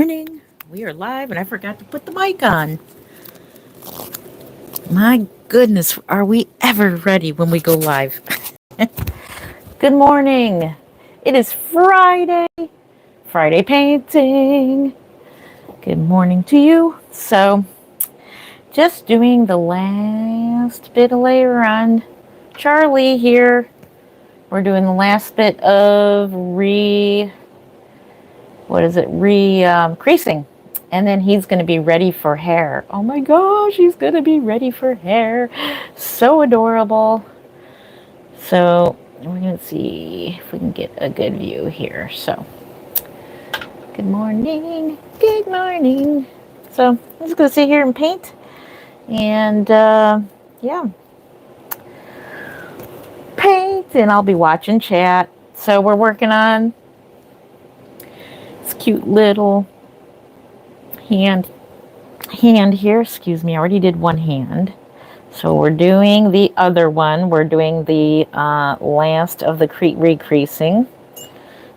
Morning. We are live, and I forgot to put the mic on. My goodness, are we ever ready when we go live? Good morning. It is Friday. Friday painting. Good morning to you. So, just doing the last bit of layer on Charlie here. We're doing the last bit of creasing. And then he's going to be ready for hair. Oh my gosh, he's going to be ready for hair. So adorable. So we're going to see if we can get a good view here. So, good morning. Good morning. So, I'm just going to sit here and paint. And yeah, paint. And I'll be watching chat. So, we're working on this cute little hand here. Excuse me, I already did one hand. So we're doing the other one. We're doing the last of the recreasing,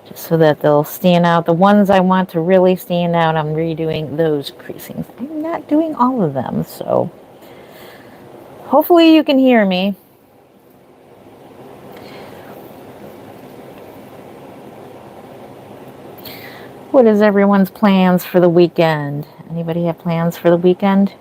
just so that they'll stand out. The ones I want to really stand out, I'm redoing those creasings. I'm not doing all of them, so hopefully you can hear me. What is everyone's plans for the weekend? Anybody have plans for the weekend?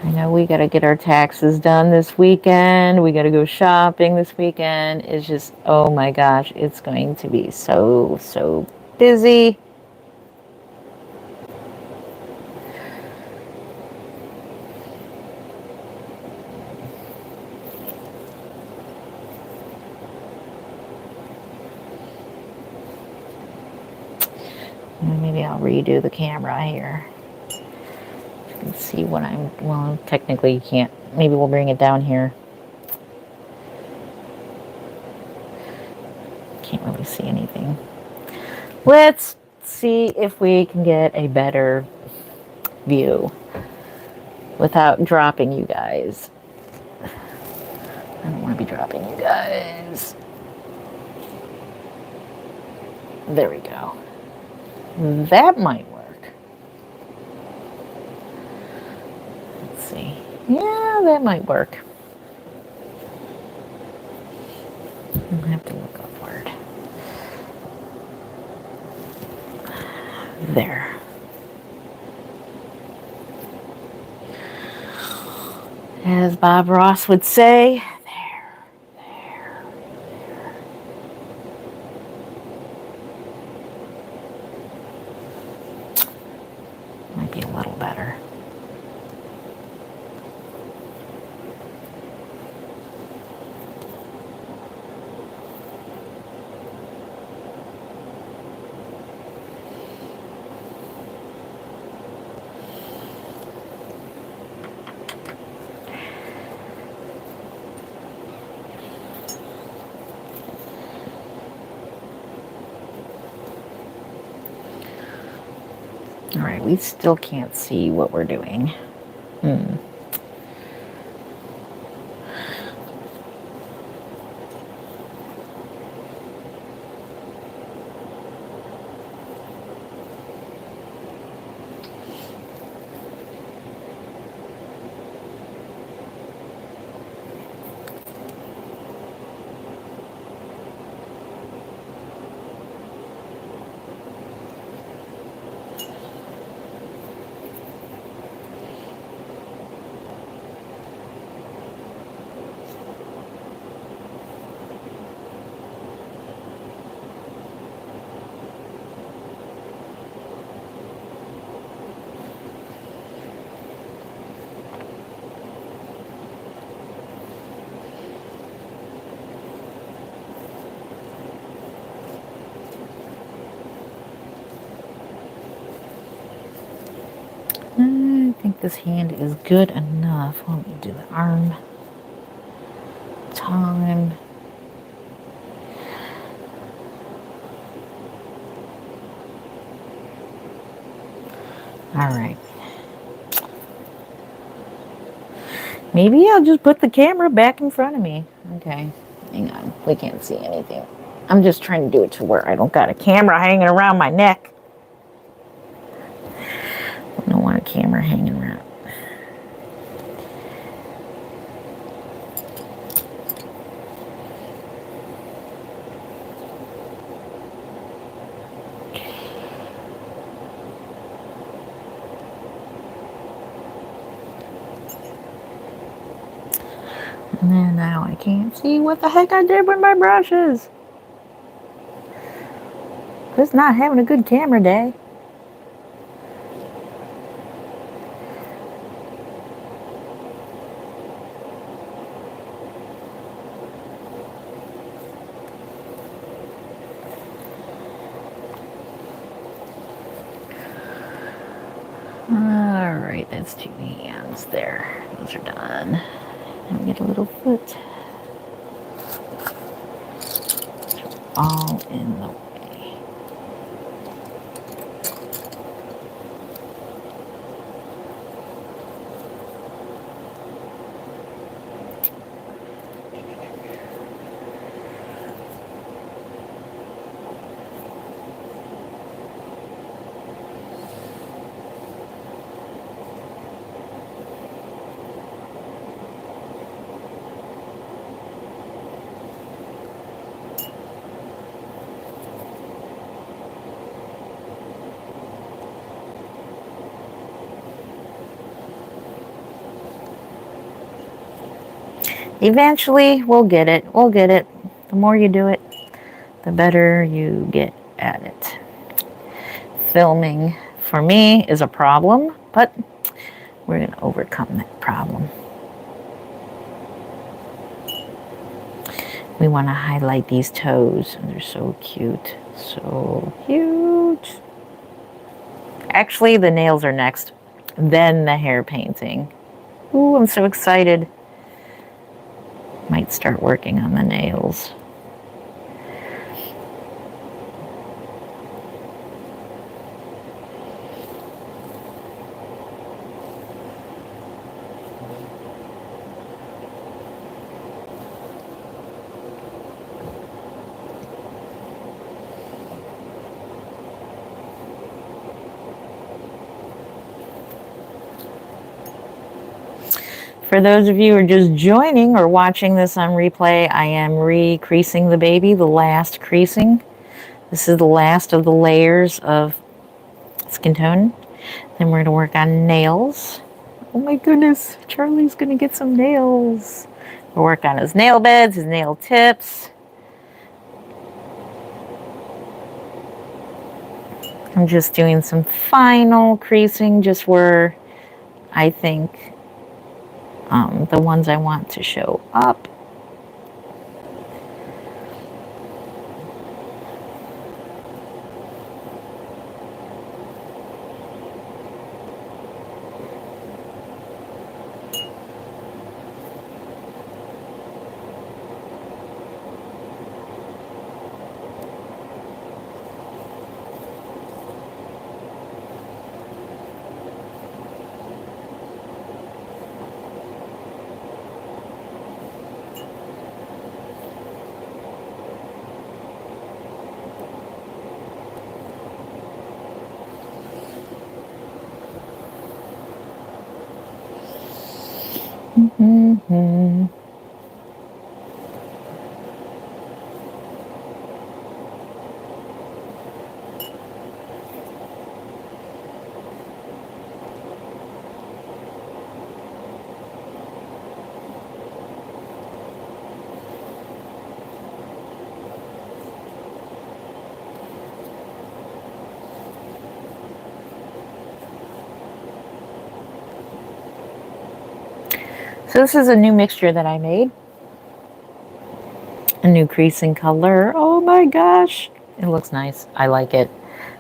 I know we got to get our taxes done this weekend. We got to go shopping this weekend. It's just, oh my gosh, it's going to be so busy. Maybe I'll redo the camera here. You can see what well, technically you can't. Maybe we'll bring it down here. Can't really see anything. Let's see if we can get a better view without dropping you guys. I don't want to be dropping you guys. There we go. That might work. Let's see. Yeah, that might work. I'll have to look upward. There. As Bob Ross would say, there. Might be a little better. All right, we still can't see what we're doing. I think this hand is good enough. Let me do the arm. Time. All right. Maybe I'll just put the camera back in front of me. Okay. Hang on. We can't see anything. I'm just trying to do it to where I don't got a camera hanging around my neck. I don't want a camera hanging around. And then now I can't see what the heck I did with my brushes. Just not having a good camera day. Alright, that's 2 hands there. Those are done. And we get a little foot. All in the way. Eventually, we'll get it. We'll get it. The more you do it, the better you get at it. Filming, for me, is a problem, but we're going to overcome that problem. We want to highlight these toes. They're so cute. So cute. Actually, the nails are next, then the hair painting. Ooh, I'm so excited. Might start working on the nails. For those of you who are just joining or watching this on replay, I am re-creasing the baby, the last creasing. This is the last of the layers of skin tone. Then we're going to work on nails. Oh my goodness, Charlie's going to get some nails. We'll work on his nail beds, his nail tips. I'm just doing some final creasing just where I think the ones I want to show up. Mm-hmm. So this is a new mixture that I made. A new creasing color. Oh my gosh. It looks nice. I like it.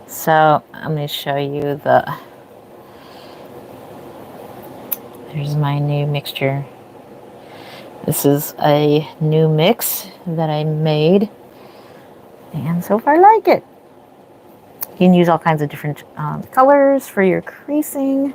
So I'm going to show you the... Here's my new mixture. This is a new mix that I made. And so far I like it. You can use all kinds of different colors for your creasing.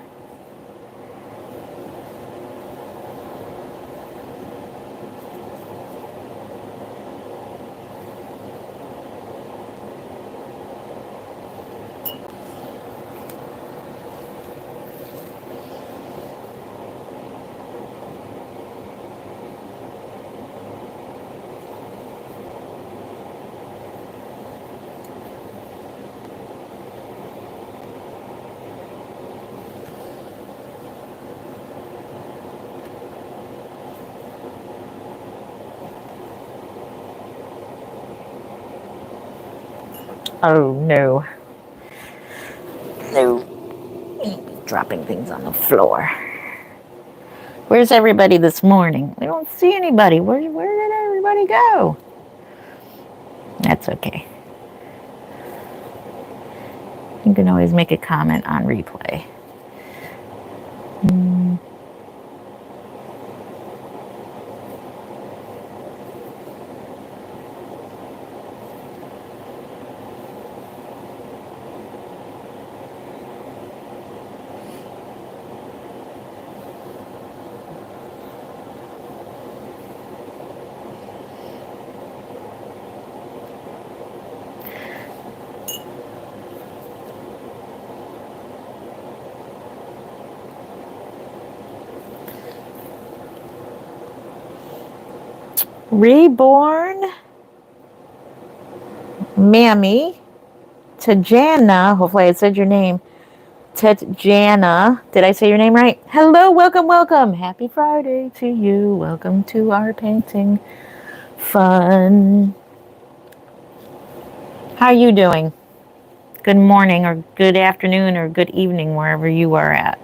Oh, no. No. Dropping things on the floor. Where's everybody this morning? We don't see anybody. Where did everybody go? That's okay. You can always make a comment on replay. Reborn Mammy Tajana. Hopefully I said your name. Tatjana. Did I say your name right? Hello, welcome, welcome. Happy Friday to you. Welcome to our painting fun. How are you doing? Good morning or good afternoon or good evening wherever you are at.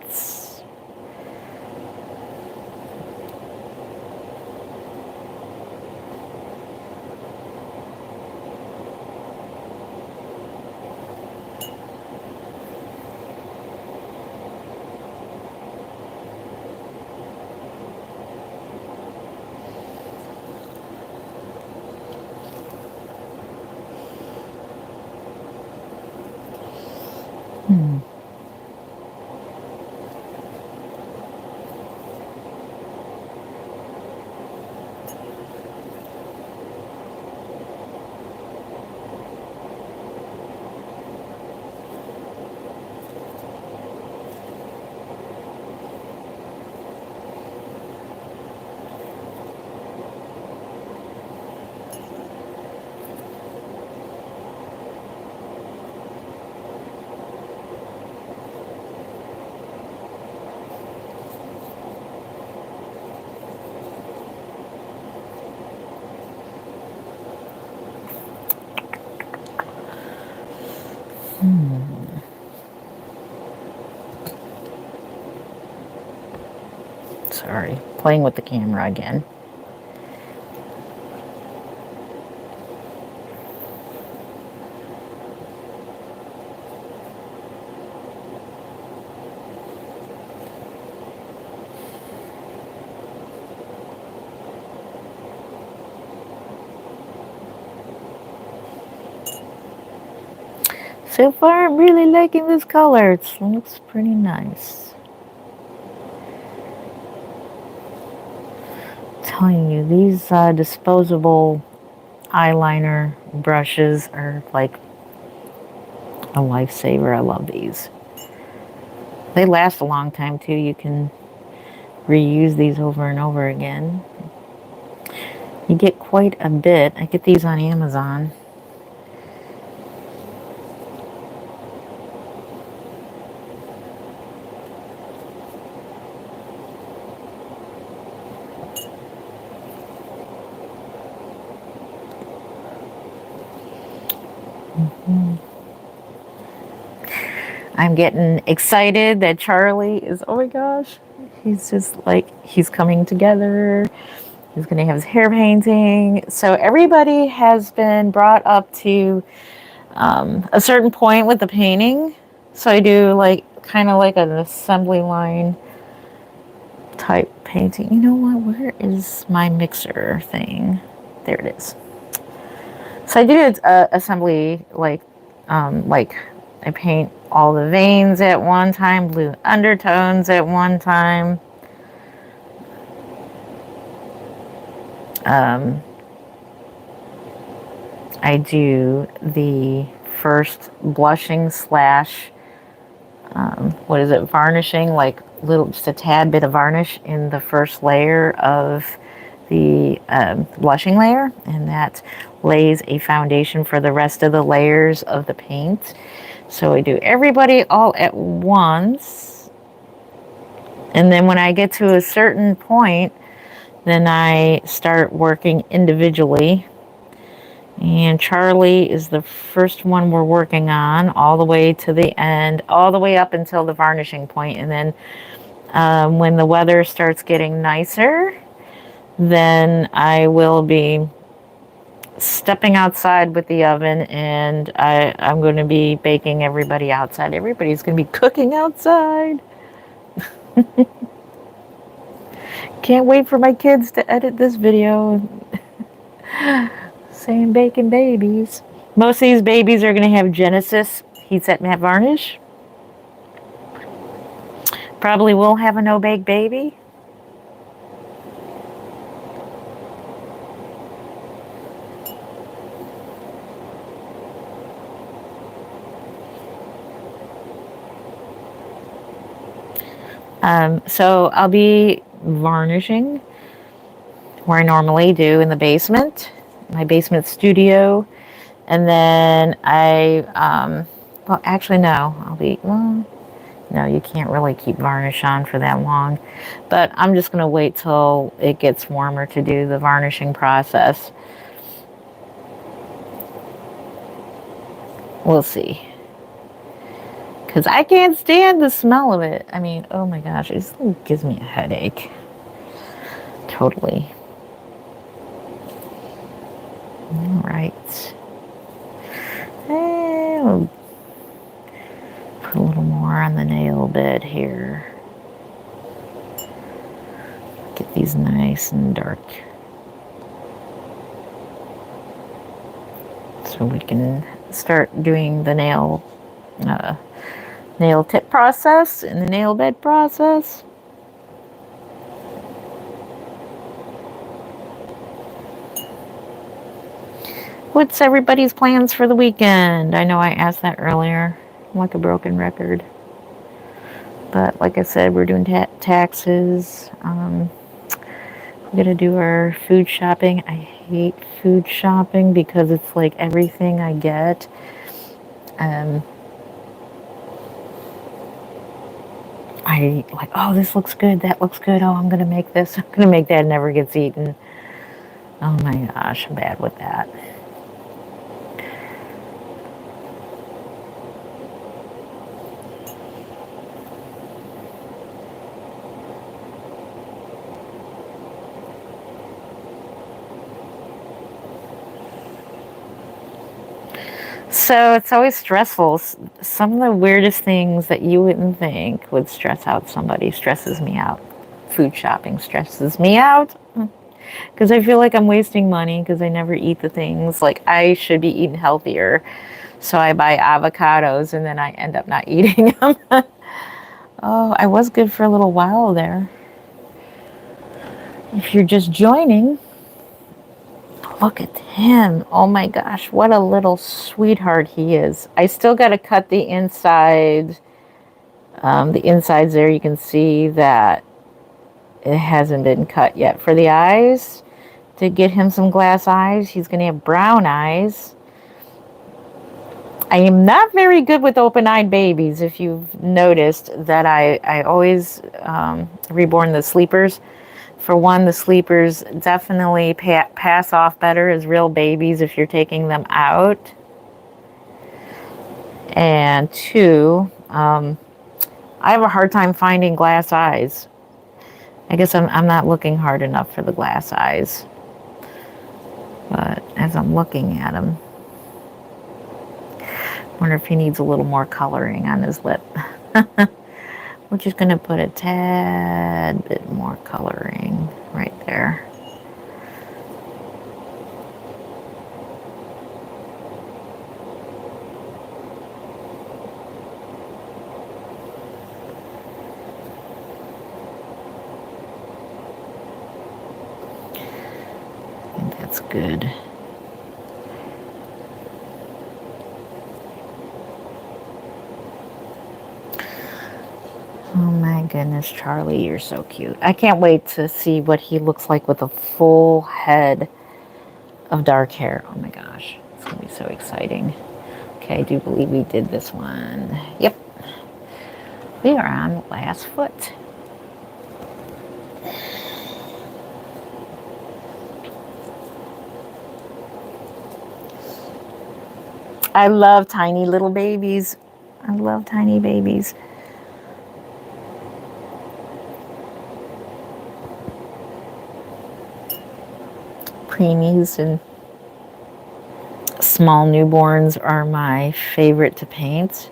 Sorry, playing with the camera again. So far, I'm really liking this color. It looks pretty nice. I'm telling you, these disposable eyeliner brushes are like a lifesaver. I love these. They last a long time too. You can reuse these over and over again. You get quite a bit. I get these on Amazon. I'm getting excited that Charlie is, oh my gosh, he's just like, he's coming together. He's going to have his hair painting. So everybody has been brought up to a certain point with the painting. So I do like kind of like an assembly line type painting. You know what? Where is my mixer thing? There it is. So I do assembly like I paint all the veins at one time, blue undertones at one time. I do the first blushing slash, what is it, varnishing, like little, just a tad bit of varnish in the first layer of the blushing layer, and that lays a foundation for the rest of the layers of the paint. So I do everybody all at once, and then when I get to a certain point, then I start working individually. And Charlie is the first one we're working on all the way to the end, all the way up until the varnishing point. And then when the weather starts getting nicer, then I will be stepping outside with the oven, and I'm going to be baking everybody outside. Everybody's going to be cooking outside. Can't wait for my kids to edit this video saying bacon babies. Most of these babies are going to have Genesis heat set matte varnish. Probably will have a no-bake baby. So I'll be varnishing where I normally do in the basement, my basement studio. And then well, actually, no, no, you can't really keep varnish on for that long. But I'm just going to wait till it gets warmer to do the varnishing process. We'll see. Because I can't stand the smell of it. I mean, oh my gosh, it just gives me a headache. Totally. All right. And we'll put a little more on the nail bed here. Get these nice and dark. So we can start doing the nail tip process and the nail bed process. What's everybody's plans for the weekend? I know I asked that earlier. I'm like a broken record. But like I said, we're doing taxes. We're going to do our food shopping. I hate food shopping because it's like everything I get. I like, oh, this looks good. That looks good. Oh, I'm going to make this. I'm going to make that. It never gets eaten. Oh my gosh, I'm bad with that. So it's always stressful. Some of the weirdest things that you wouldn't think would stress out somebody stresses me out. Food shopping stresses me out because I feel like I'm wasting money because I never eat the things. Like I should be eating healthier. So I buy avocados and then I end up not eating them. Oh, I was good for a little while there. If you're just joining, look at him. Oh my gosh, what a little sweetheart he is. I still got to cut the inside. The insides there, you can see that it hasn't been cut yet. For the eyes, to get him some glass eyes, he's going to have brown eyes. I am not very good with open-eyed babies, if you've noticed that I always reborn the sleepers. For one, the sleepers definitely pass off better as real babies if you're taking them out. And two, I have a hard time finding glass eyes. I guess I'm not looking hard enough for the glass eyes. But as I'm looking at him, wonder if he needs a little more coloring on his lip. We're just going to put a tad bit more coloring right there. I think that's good. Oh my goodness, Charlie, you're so cute. I can't wait to see what he looks like with a full head of dark hair. Oh my gosh, it's going to be so exciting. Okay, I do believe we did this one. Yep. We are on the last foot. I love tiny little babies. I love tiny babies. Preemies and small newborns are my favorite to paint.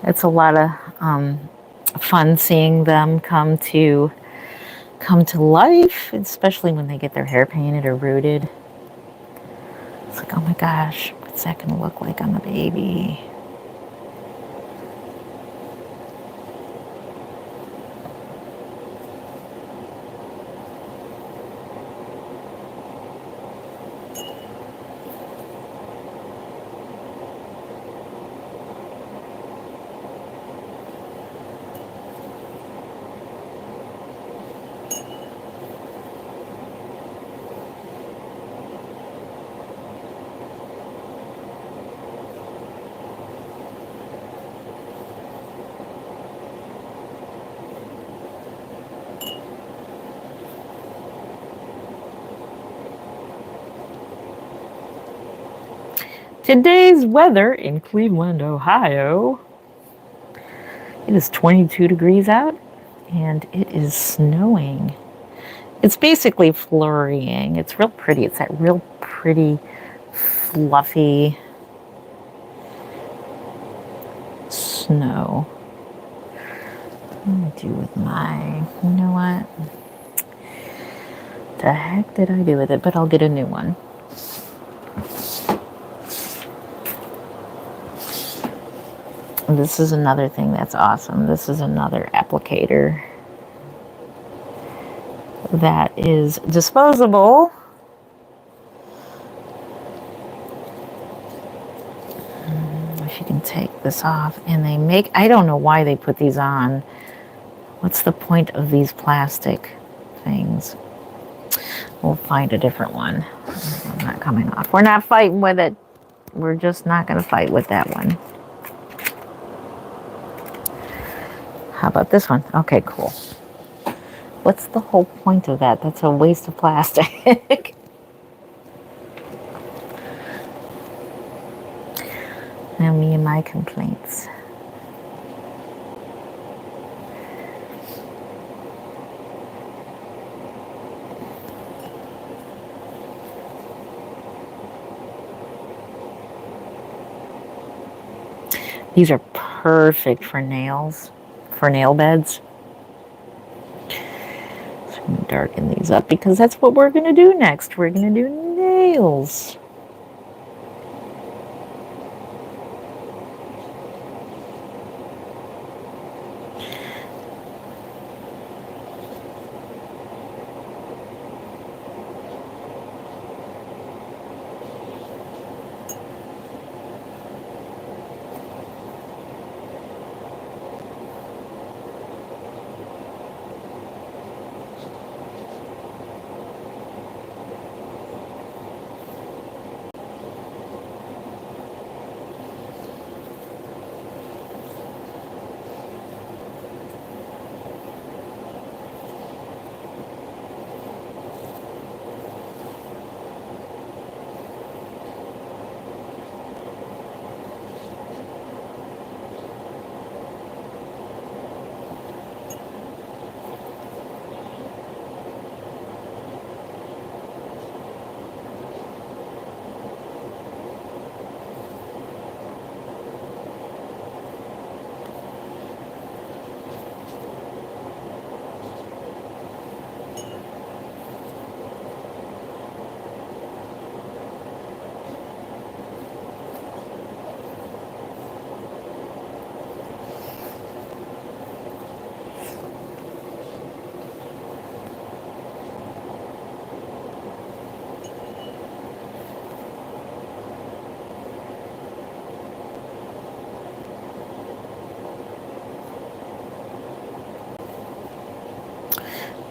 It's a lot of fun seeing them come to life, especially when they get their hair painted or rooted. It's like, oh my gosh, what's that going to look like on the baby? Today's weather in Cleveland, Ohio. It is 22 degrees out and it is snowing. It's basically flurrying. It's real pretty. It's that real pretty, fluffy snow. What do I do with my, you know what? The heck did I do with it? But I'll get a new one. This is another thing that's awesome. This is another applicator that is disposable. If you can take this off, and they make, I don't know why they put these on. What's the point of these plastic things? We'll find a different one. I'm not coming off. We're not fighting with it. We're just not going to fight with that one. How about this one? Okay, cool. What's the whole point of that? That's a waste of plastic. Now me and my complaints. These are perfect for nails, for nail beds. So I'm going to darken these up because that's what we're going to do next. We're going to do nails.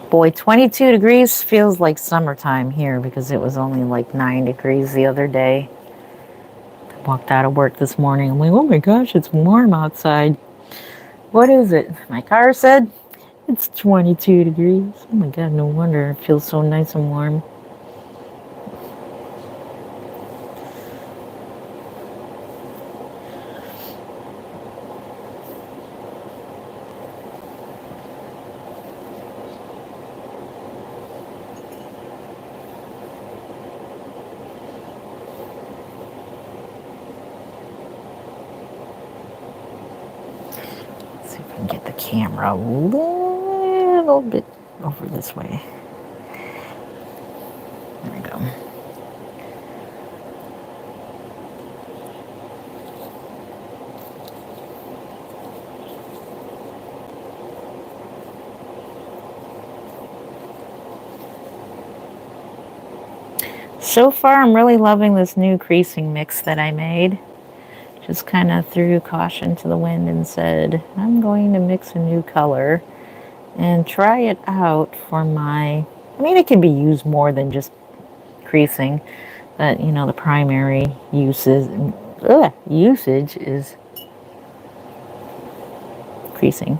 Boy, 22 degrees feels like summertime here because it was only like 9 degrees the other day. I walked out of work this morning. I'm like, oh my gosh, it's warm outside. What is it? My car said it's 22 degrees. Oh my god, no wonder it feels so nice and warm. Get the camera a little bit over this way. There we go. So far, I'm really loving this new creasing mix that I made. Just kind of threw caution to the wind and said, I'm going to mix a new color and try it out for my, I mean, it can be used more than just creasing, but you know, the primary usage is creasing.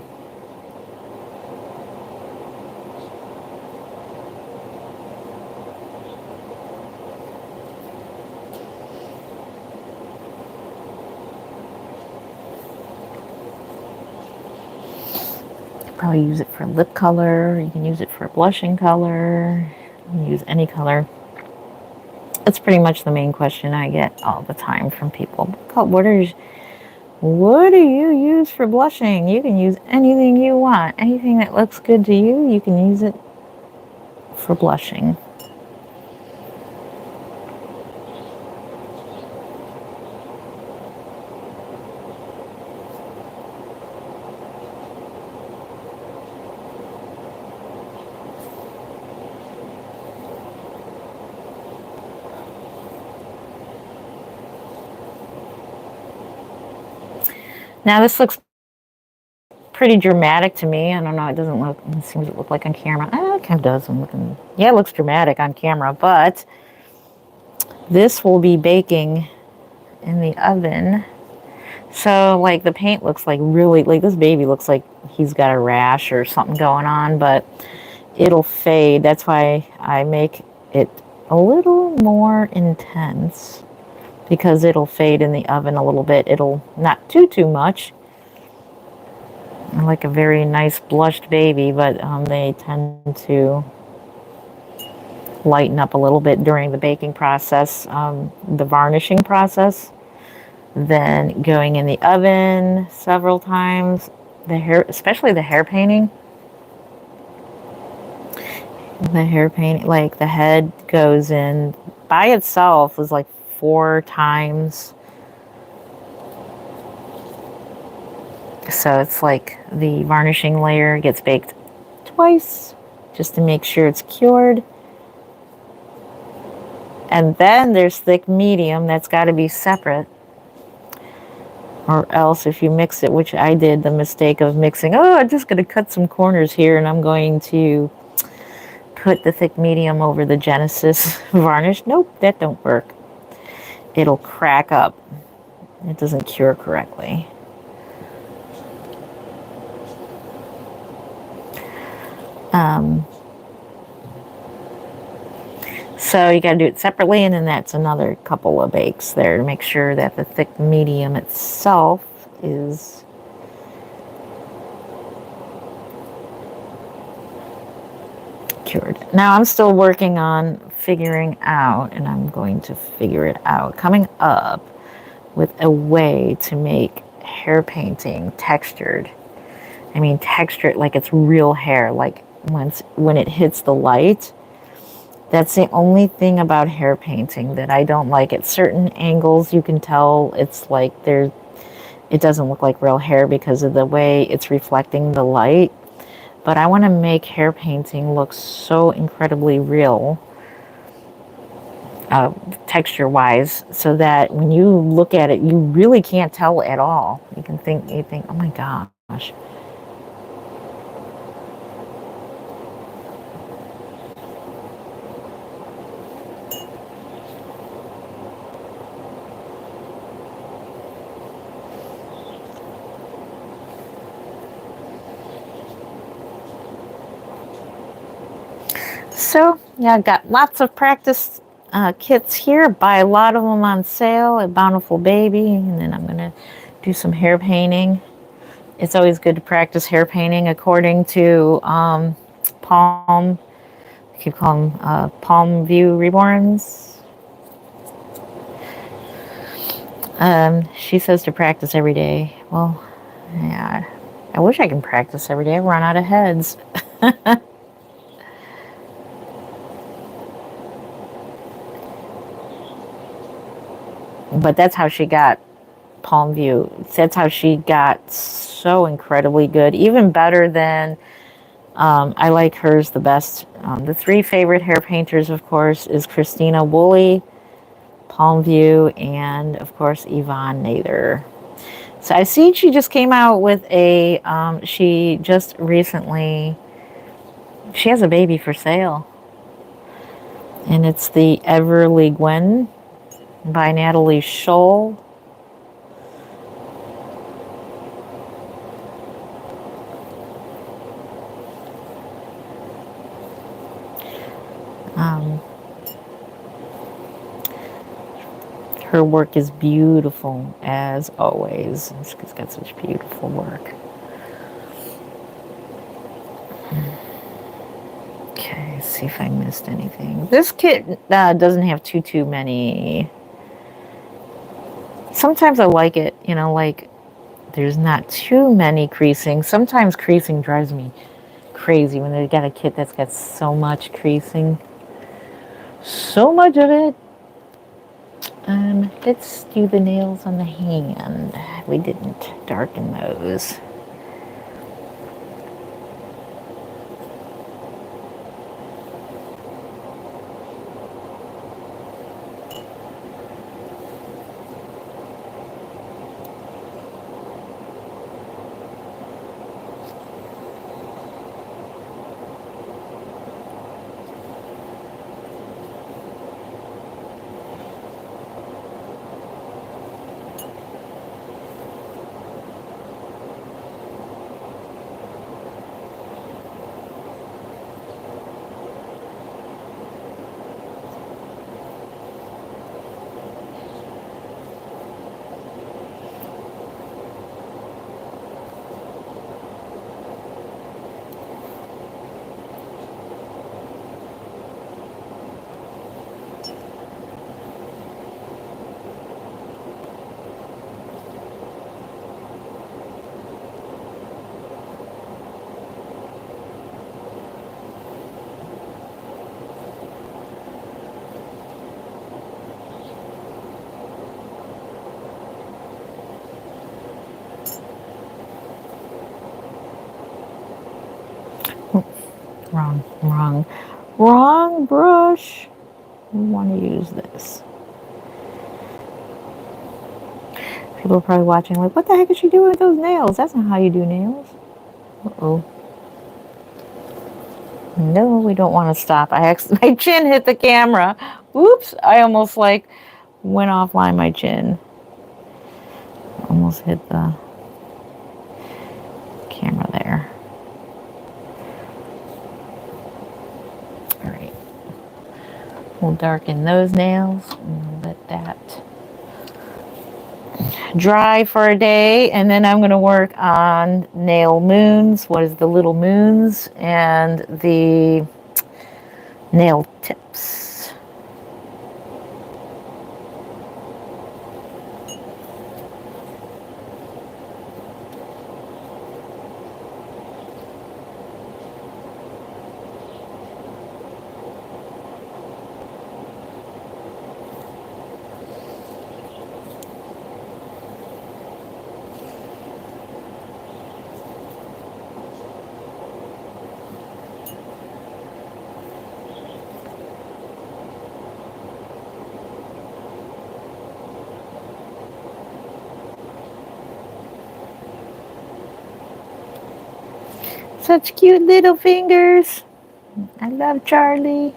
Probably use it for lip color. You can use it for blushing color. You can use any color. That's pretty much the main question I get all the time from people. What do you use for blushing? You can use anything you want. Anything that looks good to you, you can use it for blushing. Now this looks pretty dramatic to me. I don't know. It doesn't look. It seems to look like on camera. It kind of does. I'm looking. Yeah, it looks dramatic on camera, but this will be baking in the oven. So like the paint looks like really like this baby looks like he's got a rash or something going on, but it'll fade. That's why I make it a little more intense because it'll fade in the oven a little bit. It'll not too much. I like a very nice blushed baby, but they tend to lighten up a little bit during the baking process, the varnishing process. Then going in the oven several times. The hair, especially the hair painting. The hair painting, like the head goes in by itself is like 4 times. So it's like the varnishing layer gets baked twice just to make sure it's cured. And then there's thick medium that's got to be separate. Or else if you mix it, which I did the mistake of mixing, I'm just going to cut some corners here and I'm going to put the thick medium over the Genesis varnish. Nope, that don't work. It'll crack up. It doesn't cure correctly. So you got to do it separately, and then that's another couple of bakes there to make sure that the thick medium itself is cured. Now I'm still working on figuring out, and I'm going to figure it out, coming up with a way to make hair painting textured. I mean textured like it's real hair, like when it hits the light. That's the only thing about hair painting that I don't like. At certain angles, you can tell it's like it doesn't look like real hair because of the way it's reflecting the light. But I want to make hair painting look so incredibly real, texture-wise, so that when you look at it, you really can't tell at all. You think, oh my gosh. So, yeah, I've got lots of practice kits here. Buy a lot of them on sale at Bountiful Baby, and then I'm going to do some hair painting. It's always good to practice hair painting according to Palm. I keep calling them Palm View Reborns. She says to practice every day. Well, yeah, I wish I can practice every day. I run out of heads. But that's how she got Palm View. That's how she got so incredibly good, even better than I like hers the best. The three favorite hair painters, of course, is Christina Woolley, Palm View, and of course Yvonne Nather. So I've seen she just came out with a. She just recently. She has a baby for sale, and it's the Everly Gwen by Natalie Scholl. Her work is beautiful as always. She's got such beautiful work. Okay, see if I missed anything. This kit doesn't have too many. Sometimes I like it, like there's not too many creasing. Sometimes creasing drives me crazy when they've got a kit that's got so much creasing. So much of it. Let's do the nails on the hand. We didn't darken those. Wrong brush. We want to use this. People are probably watching like, what the heck is she doing with those nails? That's not how you do nails. Uh-oh. No, we don't want to stop. My chin hit the camera. Oops, I almost went offline my chin. Almost hit the camera there. All right. We'll darken those nails and let that dry for a day, and then I'm going to work on nail moons. What is the little moons and the nail tips. Such cute little fingers. I love Charlie.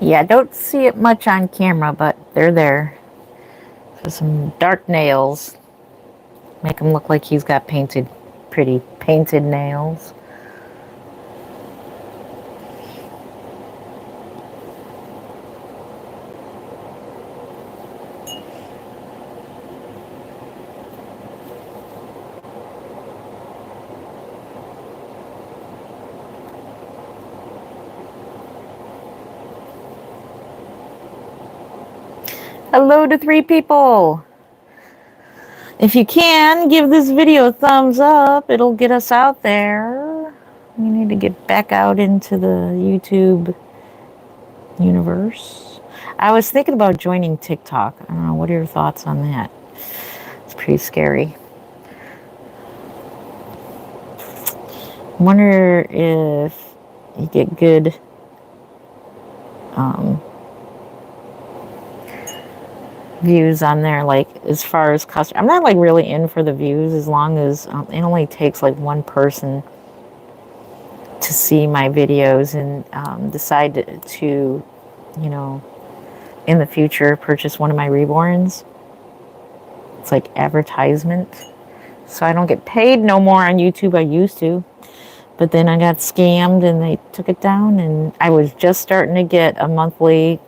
Yeah, don't see it much on camera, but they're there. So some dark nails. Make him look like he's got pretty painted nails. Hello to 3 people. If you can, give this video a thumbs up. It'll get us out there. We need to get back out into the YouTube universe. I was thinking about joining TikTok. I don't know. What are your thoughts on that? It's pretty scary. I wonder if you get good views on there, like as far as custom. I'm not like really in for the views as long as it only takes like one person to see my videos and decide to, you know, in the future purchase one of my reborns. It's like advertisement. So I don't get paid no more on YouTube. I used to. But then I got scammed and they took it down, and I was just starting to get a monthly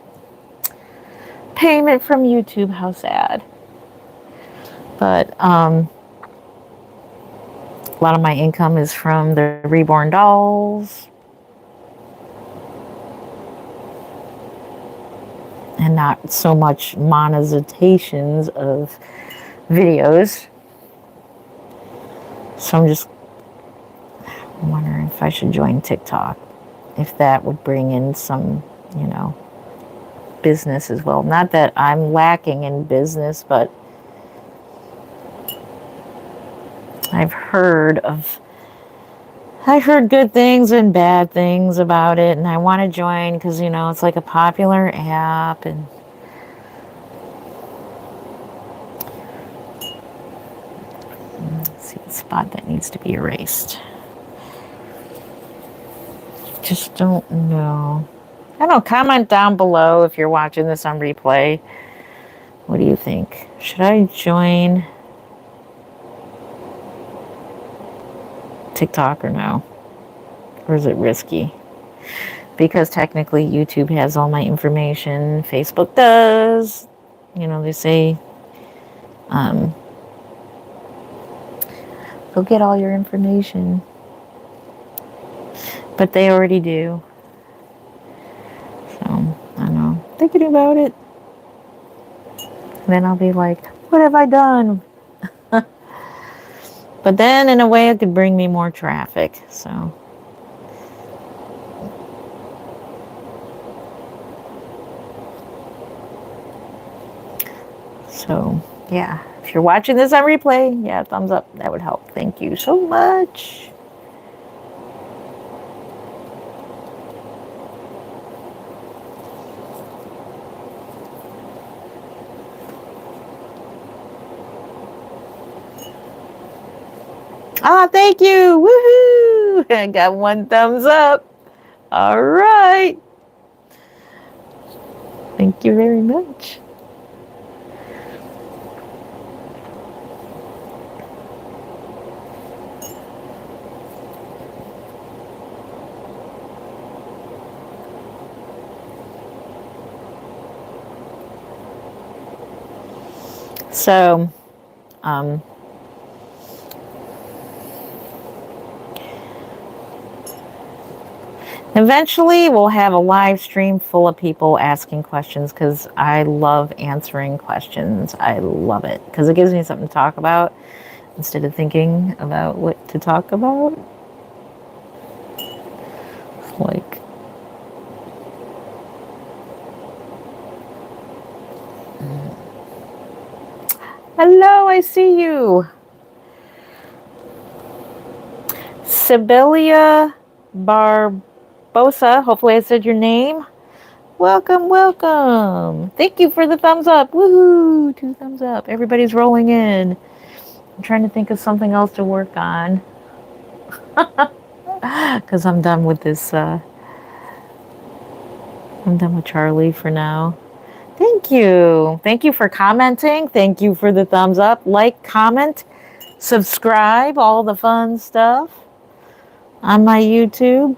payment from YouTube. How sad. But a lot of my income is from the reborn dolls and not so much monetizations of videos. So I'm just wondering if I should join TikTok, if that would bring in some, you know, business as well. Not that I'm lacking in business, but I've heard good things and bad things about it, and I want to join because, you know, it's like a popular app. And let's see the spot that needs to be erased. Just don't know. I don't know. Comment down below if you're watching this on replay. What do you think? Should I join TikTok or no? Or is it risky? Because technically YouTube has all my information. Facebook does. You know, they say they'll get all your information. But they already do. So, I don't know. Thinking about it. Then I'll be like, what have I done? But then in a way it could bring me more traffic. So yeah, if you're watching this on replay, yeah, thumbs up. That would help. Thank you so much. Ah, thank you. Woohoo! I got 1 thumbs up. All right. Thank you very much. So, eventually we'll have a live stream full of people asking questions because I love answering questions. I love it because it gives me something to talk about instead of thinking about what to talk about. Like, hello, I see you. Sibylia Barbosa, hopefully I said your name. Welcome, welcome. Thank you for the thumbs up. Woohoo, 2 thumbs up. Everybody's rolling in. I'm trying to think of something else to work on. Because I'm done with this I'm done with Charlie for now. Thank you. Thank you for commenting. Thank you for the thumbs up, like, comment, subscribe, all the fun stuff on my YouTube.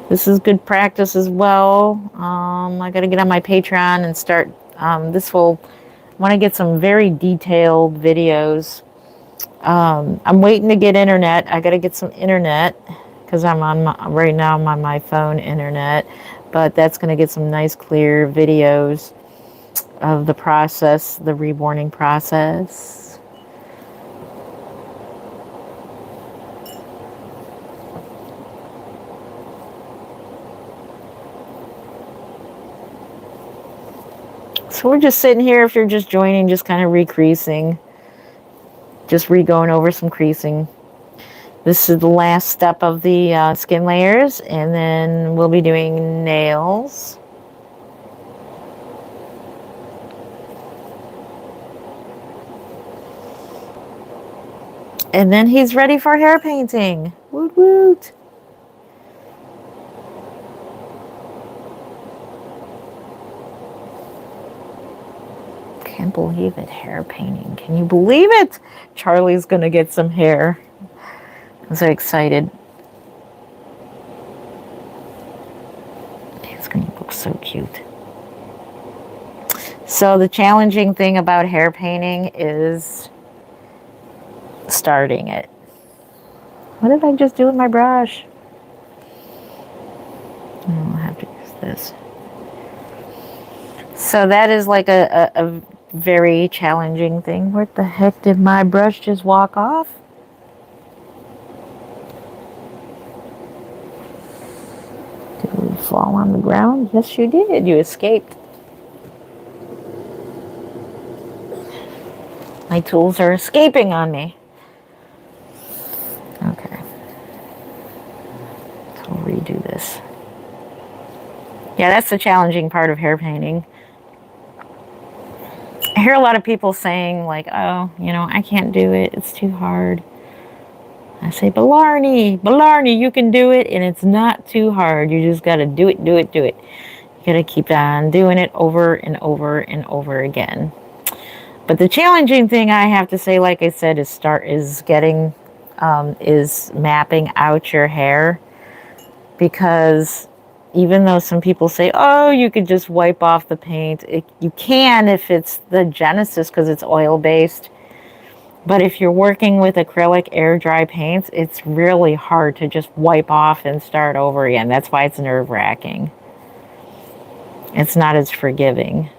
This is good practice as well. I got to get on my Patreon and start. I want to get some very detailed videos. I'm waiting to get internet. I got to get some internet because right now I'm on my phone internet, but that's going to get some nice clear videos of the process, the reborning process. So we're just sitting here, if you're just joining, just kind of recreasing, just re-going over some creasing. This is the last step of the skin layers, and then we'll be doing nails. And then he's ready for hair painting. Woot woot. Can't believe it, hair painting. Can you believe it? Charlie's gonna get some hair. I'm so excited. It's gonna look so cute. So the challenging thing about hair painting is starting it. What did I just do with my brush? I'll have to use this. So that is like a very challenging thing. Where the heck did my brush just walk off? Did you fall on the ground? Yes, you did. You escaped. My tools are escaping on me. Okay. So I'll redo this. Yeah, that's the challenging part of hair painting. I hear a lot of people saying like, oh, I can't do it. It's too hard. I say, Blarney, you can do it, and it's not too hard. You just got to do it. You got to keep on doing it over and over and over again. But the challenging thing I have to say, like I said, is mapping out your hair, because even though some people say, oh, you could just wipe off the paint, you can if it's the Genesis because it's oil-based. But if you're working with acrylic air dry paints, it's really hard to just wipe off and start over again. That's why it's nerve-wracking. It's not as forgiving.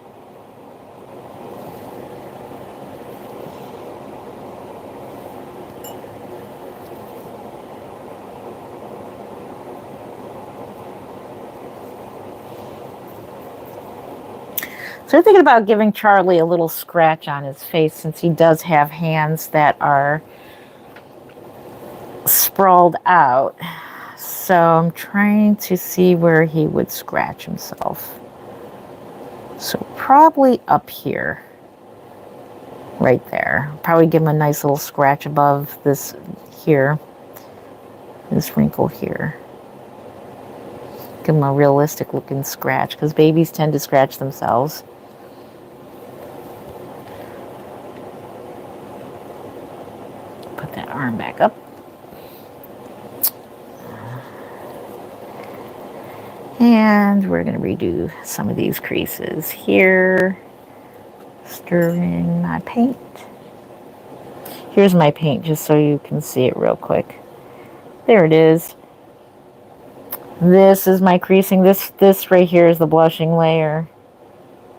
So I'm thinking about giving Charlie a little scratch on his face, since he does have hands that are sprawled out. So I'm trying to see where he would scratch himself. So probably up here. Right there. Probably give him a nice little scratch above this here. This wrinkle here. Give him a realistic looking scratch, because babies tend to scratch themselves. Put that arm back up. And we're going to redo some of these creases here. Stirring my paint. Here's my paint, just so you can see it real quick. There it is. This is my creasing. This right here is the blushing layer.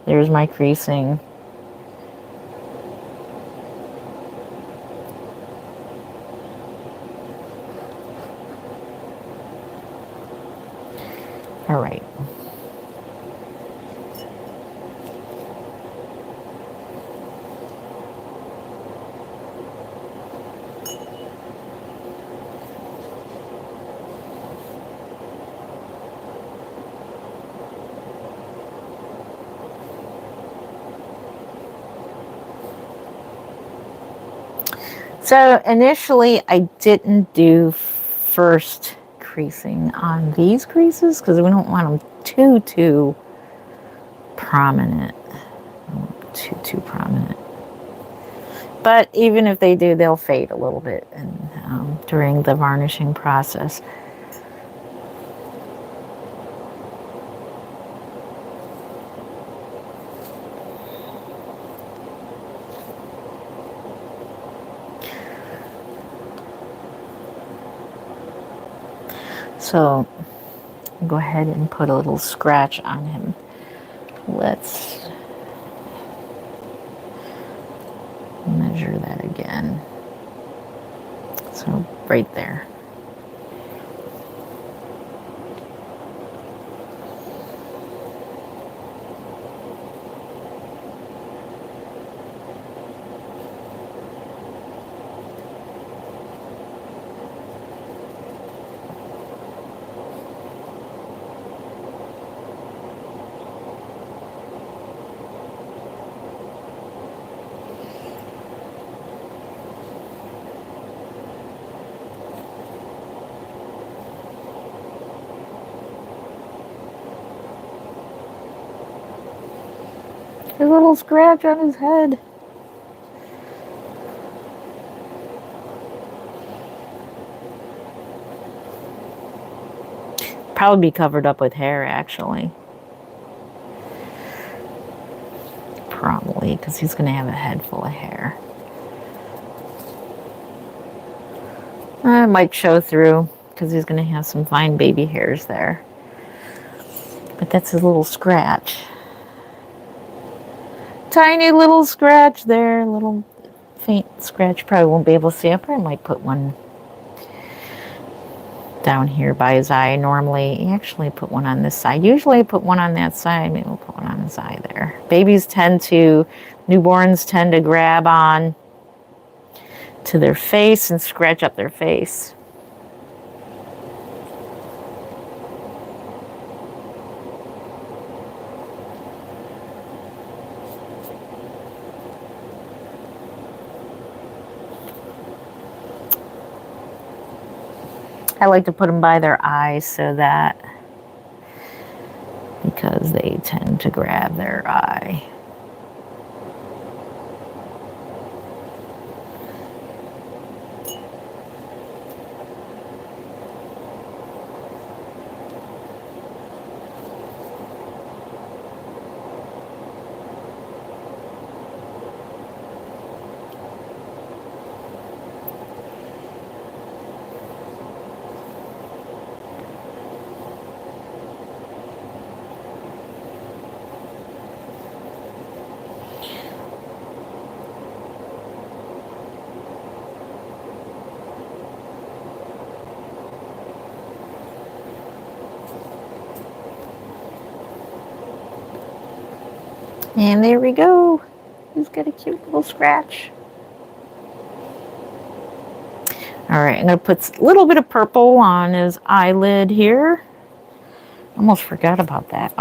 There's my creasing. All right. So initially I didn't do first creasing on these creases because we don't want them too prominent. Too prominent. But even if they do, they'll fade a little bit during the varnishing process. So go ahead and put a little scratch on him. Let's measure that again. So right there. A little scratch on his head. Probably be covered up with hair, actually. Probably, because he's going to have a head full of hair. It might show through, because he's going to have some fine baby hairs there. But that's his little scratch. Tiny little scratch there, little faint scratch. Probably won't be able to see. I probably might put one down here by his eye. Normally, actually put one on this side. Usually I put one on that side. Maybe we'll put one on his eye there. Newborns tend to grab on to their face and scratch up their face. I like to put them by their eyes because they tend to grab their eye. And there we go. He's got a cute little scratch. All right, I'm going to put a little bit of purple on his eyelid here. Almost forgot about that.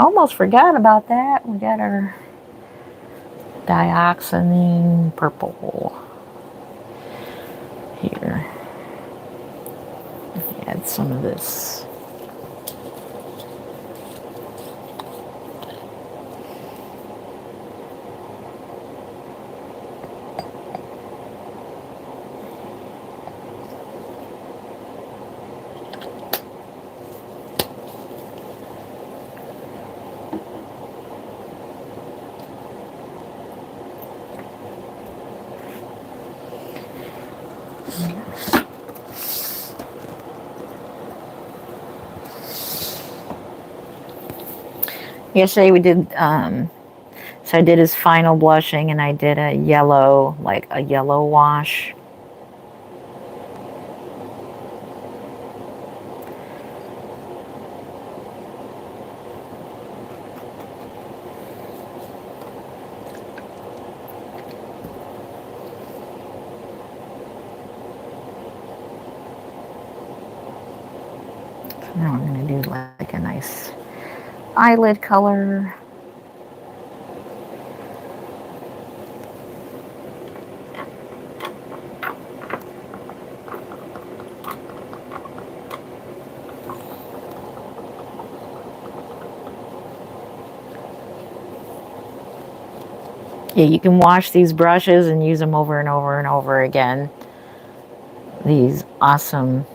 We got our dioxazine purple here. Add some of this. Yesterday we did, so I did his final blushing and I did a yellow wash. Now I'm going to do like a nice eyelid color. Yeah, you can wash these brushes and use them over and over and over again. These awesome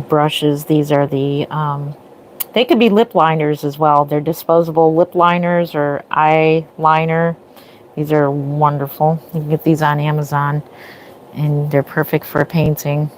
brushes. These are they could be lip liners as well. They're disposable lip liners or eyeliner. These are wonderful. You can get these on Amazon and they're perfect for painting.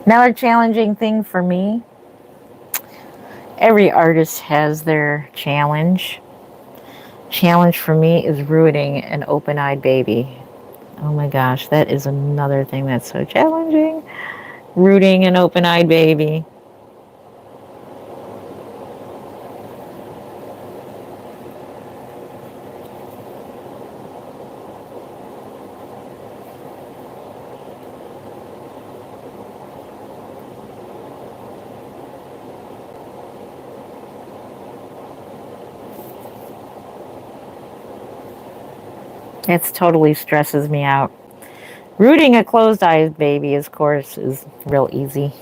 Another challenging thing for me, every artist has their challenge. Challenge for me is rooting an open-eyed baby. Oh my gosh, that is another thing that's so challenging. Rooting an open-eyed baby. It totally stresses me out. Rooting a closed-eyed baby, of course, is real easy.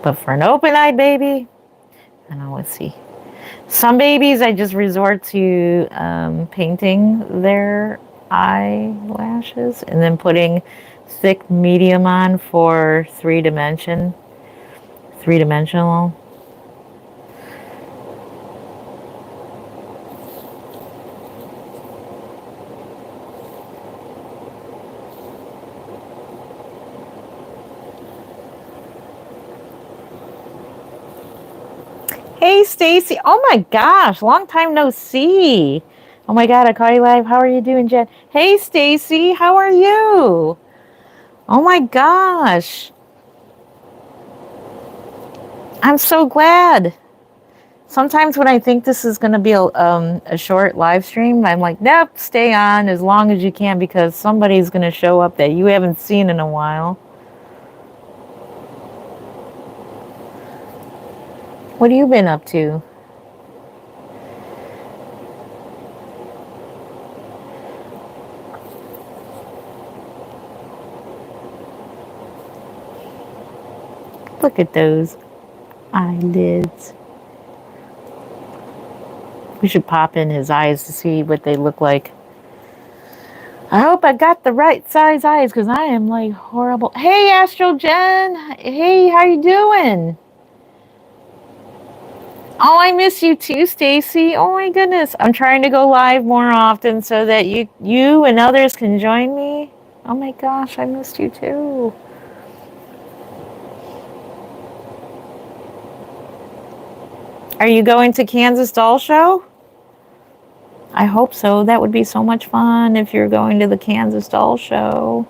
But for an open-eyed baby, I don't know, let's see. Some babies, I just resort to painting their eyelashes and then putting thick medium on for three-dimensional. Hey, Stacy. Oh my gosh, long time no see. Oh my God, I caught you live. How are you doing, Jen? Hey, Stacy, how are you? Oh my gosh. I'm so glad. Sometimes when I think this is going to be a short live stream, I'm like, nope, stay on as long as you can because somebody's going to show up that you haven't seen in a while. What have you been up to? Look at those eyelids. We should pop in his eyes to see what they look like. I hope I got the right size eyes because I am like horrible. Hey, Astro Jen. Hey, how you doing? Oh, I miss you too, Stacy. Oh my goodness. I'm trying to go live more often so that you and others can join me. Oh my gosh, I missed you too. Are you going to Kansas Doll Show? I hope so. That would be so much fun if you're going to the Kansas Doll Show.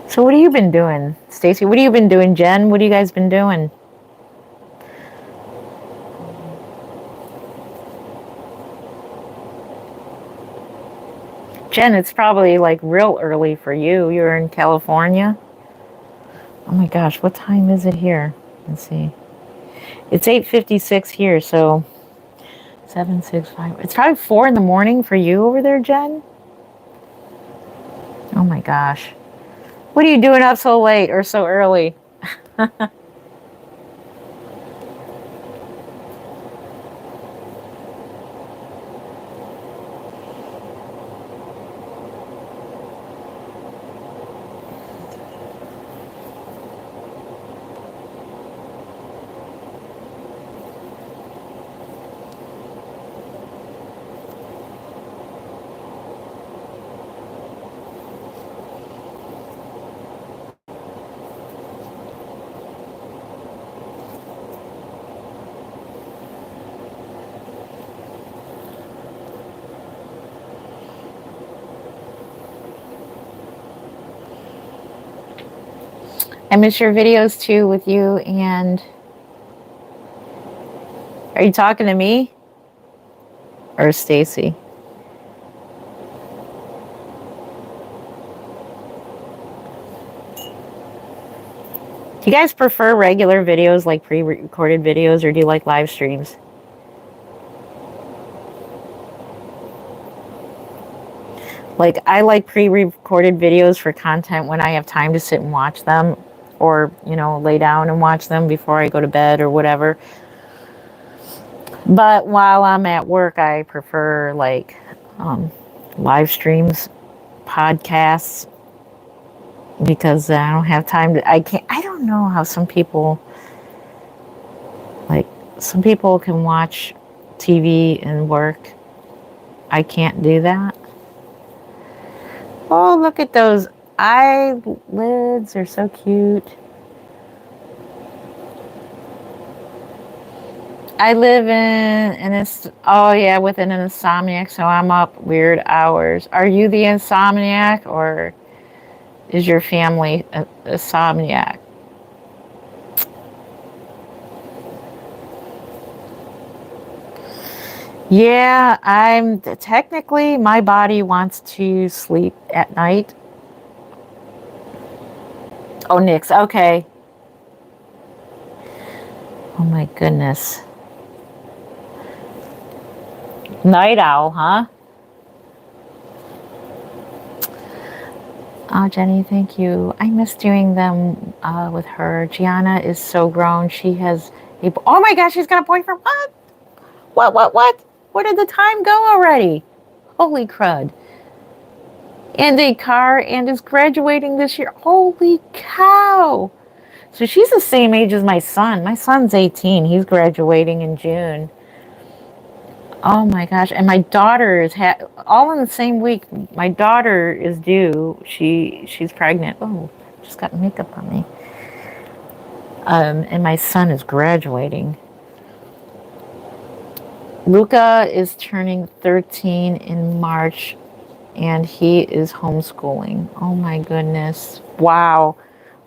So what have you been doing, Stacy? What have you been doing, Jen? What have you guys been doing? Jen, it's probably like real early for you. You're in California. Oh my gosh, what time is it here? Let's see. It's 8:56 here, so 7, 6, 5. It's probably 4 in the morning for you over there, Jen. Oh my gosh. What are you doing up so late or so early? I miss your videos too with you. And are you talking to me or Stacy? Do you guys prefer regular videos like pre-recorded videos, or do you like live streams? Like, I like pre-recorded videos for content when I have time to sit and watch them, or, lay down and watch them before I go to bed or whatever. But while I'm at work, I prefer like live streams, podcasts, because I don't have time to, I don't know how some people, like, some people can watch TV and work. I can't do that. Oh, look at those eyelids. They're so cute. I live in it's, oh yeah, with an insomniac, so I'm up weird hours. Are you the insomniac, or is your family a insomniac? Yeah, I'm technically, my body wants to sleep at night. Oh, Nix, okay. Oh my goodness. Night owl, huh? Oh, Jenny, thank you. I miss doing them with her. Gianna is so grown. She has a, oh my gosh, she's got a boyfriend. What? What? Where did the time go already? Holy crud. And a car, and is graduating this year. Holy cow. So she's the same age as my son. My son's 18. He's graduating in June. Oh my gosh. And my daughter is all in the same week. My daughter is due. She's pregnant. Oh, just got makeup on me. And my son is graduating. Luca is turning 13 in March, and he is homeschooling. Oh my goodness. Wow.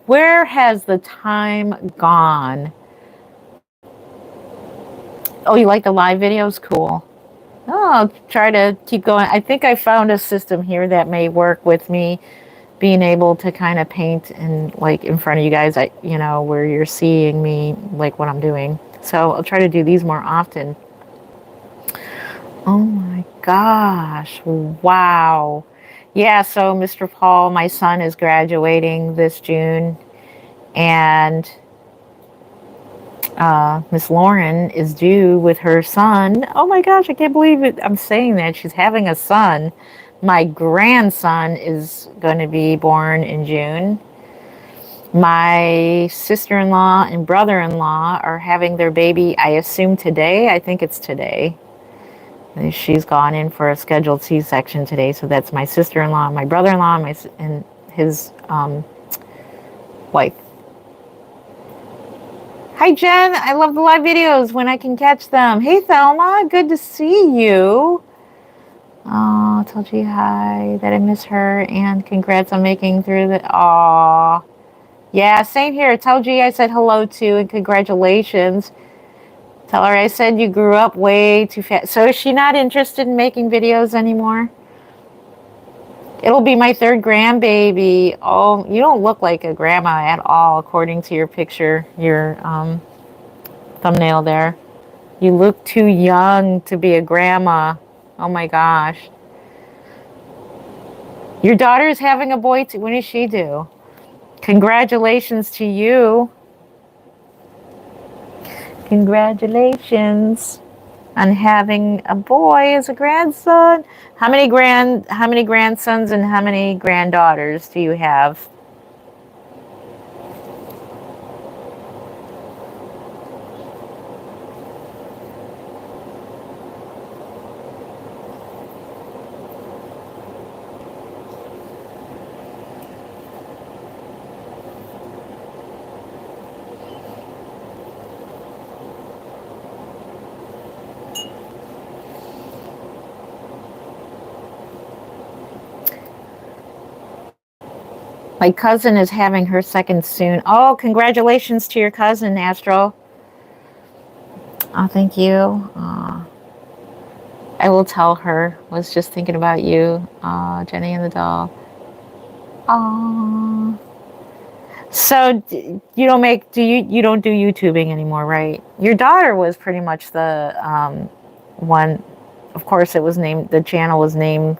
Where has the time gone? Oh, you like the live videos? Cool. Oh, I'll try to keep going. I think I found a system here that may work with me being able to kind of paint and like in front of you guys, where you're seeing me, like what I'm doing. So I'll try to do these more often. Oh my gosh. Wow. Yeah, so Mr. Paul, my son is graduating this June, and Miss Lauren is due with her son. Oh my gosh, I can't believe it. I'm saying that. She's having a son. My grandson is going to be born in June. My sister-in-law and brother-in-law are having their baby, I assume today. I think it's today. She's gone in for a scheduled C-section today. So that's my sister-in-law, my brother-in-law, and his wife. Hi, Jen. I love the live videos when I can catch them. Hey, Thelma. Good to see you. Oh, tell G hi that I miss her, and congrats on making through the. Aw. Yeah, same here. Tell G I said hello to, and congratulations. Tell her I said you grew up way too fast. So is she not interested in making videos anymore? It'll be my third grandbaby. Oh, you don't look like a grandma at all, according to your picture, your thumbnail there. You look too young to be a grandma. Oh my gosh. Your daughter's having a boy too. When is she due? Congratulations to you. Congratulations on having a boy as a grandson. How many grandsons and how many granddaughters do you have? My cousin is having her second soon. Oh, congratulations to your cousin, Astro. Oh, thank you. I will tell her. Was just thinking about you, Jenny and the doll. Aww. So you don't make you don't do YouTubing anymore, right? Your daughter was pretty much the one. Of course, it was named. The channel was named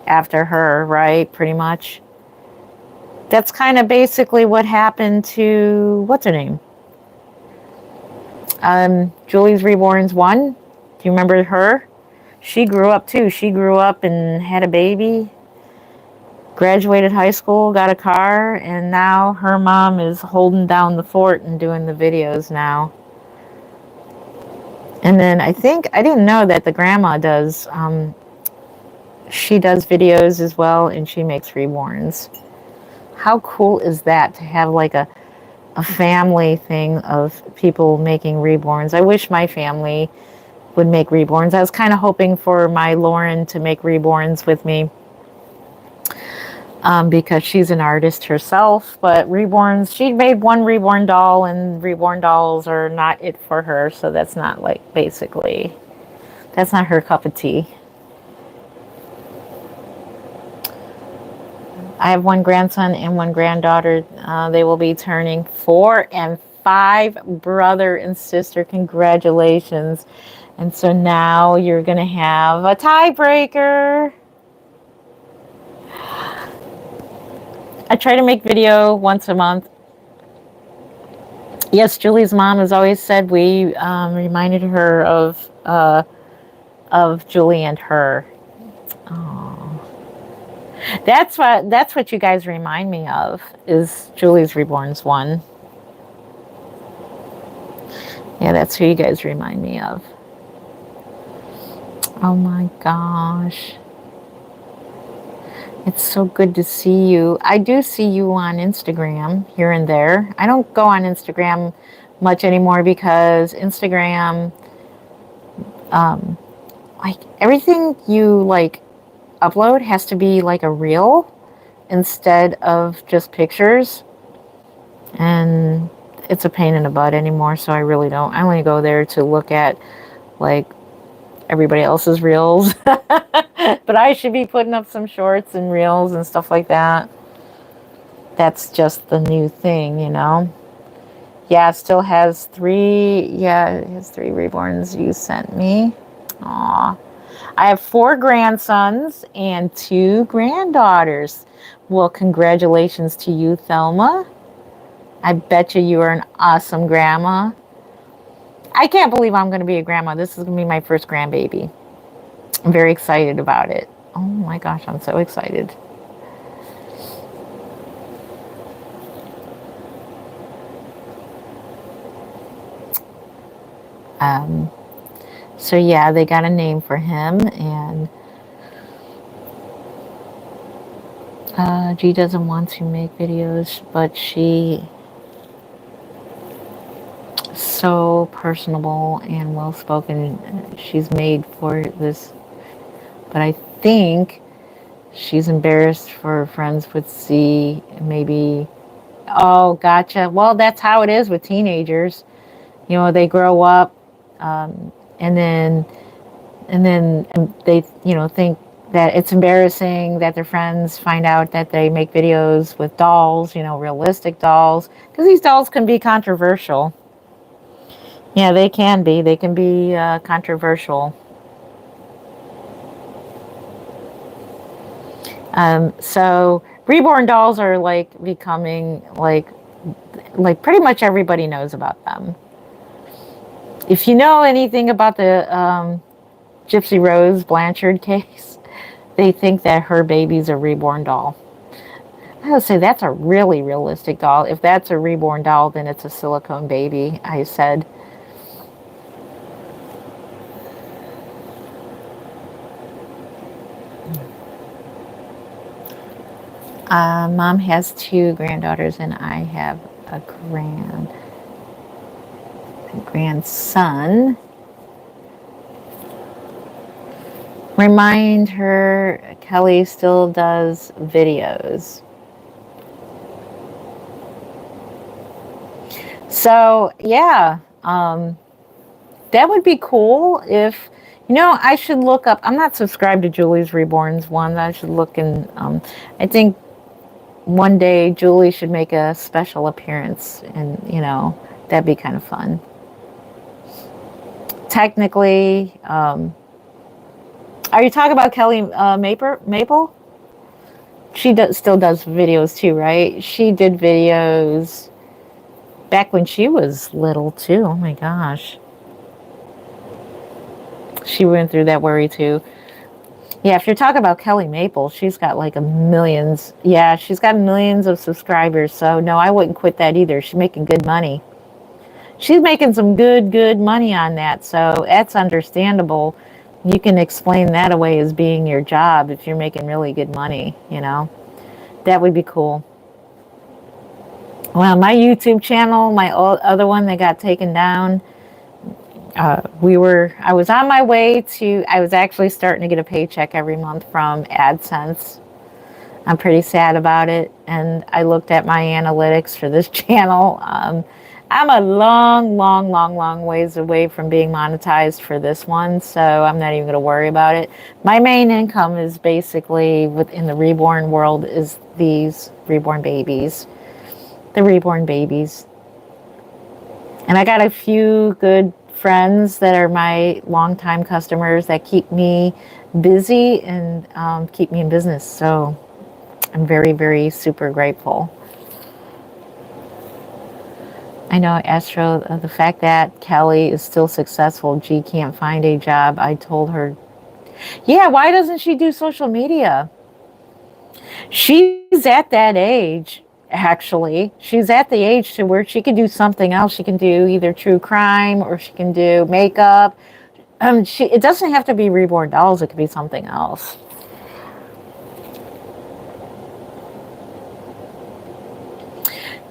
after her, right? Pretty much. That's kind of basically what happened to what's her name? Julie's Reborn's one. Do you remember her? She grew up too. She grew up and had a baby, graduated high school, got a car, and now her mom is holding down the fort and doing the videos now. And then I think, I didn't know that the grandma does, she does videos as well, and she makes reborns. How cool is that to have like a family thing of people making reborns? I wish my family would make reborns. I was kind of hoping for my Lauren to make reborns with me because she's an artist herself. But reborns, she made one reborn doll, and reborn dolls are not it for her. So that's not like basically, that's not her cup of tea. I have one grandson and one granddaughter. They will be turning 4 and 5, brother and sister. Congratulations. And so now you're going to have a tiebreaker. I try to make video once a month. Yes, Julie's mom has always said we reminded her of Julie and her. Oh. That's what you guys remind me of, is Julie's Reborn's one. Yeah, that's who you guys remind me of. Oh my gosh. It's so good to see you. I do see you on Instagram here and there. I don't go on Instagram much anymore because Instagram, like everything you like upload has to be like a reel instead of just pictures. And it's a pain in the butt anymore, so I really don't. I only go there to look at like everybody else's reels. But I should be putting up some shorts and reels and stuff like that. That's just the new thing, you know. Yeah, it still has 3. Yeah, it has 3 reborns you sent me. Aw. I have 4 grandsons and 2 granddaughters. Well, congratulations to you, Thelma. I bet you are an awesome grandma. I can't believe I'm going to be a grandma. This is going to be my first grandbaby. I'm very excited about it. Oh my gosh, I'm so excited. So yeah, they got a name for him, and G doesn't want to make videos, but she so personable and well spoken. She's made for this, but I think she's embarrassed for her friends would see maybe. Oh, gotcha. Well, that's how it is with teenagers. You know, they grow up, and then they, you know, think that it's embarrassing that their friends find out that they make videos with dolls, you know, realistic dolls, because these dolls can be controversial. Yeah, they can be. They can be controversial. So reborn dolls are like becoming like pretty much everybody knows about them. If you know anything about the Gypsy Rose Blanchard case, they think that her baby's a reborn doll. I would say that's a really realistic doll. If that's a reborn doll, then it's a silicone baby, I said. Mom has 2 granddaughters, and I have a grandson. Remind her Kelly still does videos. So yeah, that would be cool if, I should look up. I'm not subscribed to Julie's Reborn's one. I should look and I think one day Julie should make a special appearance, and that'd be kind of fun. Technically, are you talking about Kelly Maple? She still does videos too, right? She did videos back when she was little too. Oh my gosh. She went through that worry too. Yeah, if you're talking about Kelly Maple, she's got like a millions. Yeah, she's got millions of subscribers. So no, I wouldn't quit that either. She's making good money. She's making some good money on that. So that's understandable. You can explain that away as being your job if you're making really good money, That would be cool. Well, my YouTube channel, my other one that got taken down, I was on my way to, I was actually starting to get a paycheck every month from AdSense. I'm pretty sad about it. And I looked at my analytics for this channel. I'm a long ways away from being monetized for this one, so I'm not even going to worry about it. My main income is basically within the reborn world is these reborn babies, the reborn babies. And I got a few good friends that are my longtime customers that keep me busy and keep me in business. So I'm very super grateful. I know, Astro, the fact that Kelly is still successful, G can't find a job. I told her, yeah, why doesn't she do social media? She's at that age, actually. She's at the age to where she can do something else. She can do either true crime or she can do makeup. It doesn't have to be Reborn Dolls. It could be something else.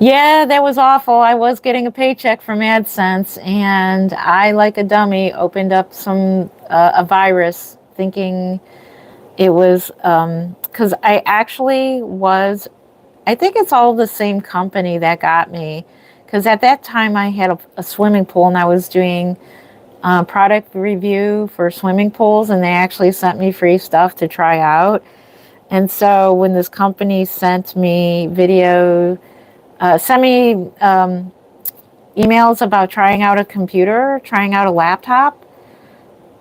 Yeah, that was awful. I was getting a paycheck from AdSense, and I, like a dummy, opened up a virus, thinking it was because I actually was. I think it's all the same company that got me, because at that time I had a swimming pool and I was doing product review for swimming pools, and they actually sent me free stuff to try out. And so when this company sent me emails about trying out a computer, trying out a laptop,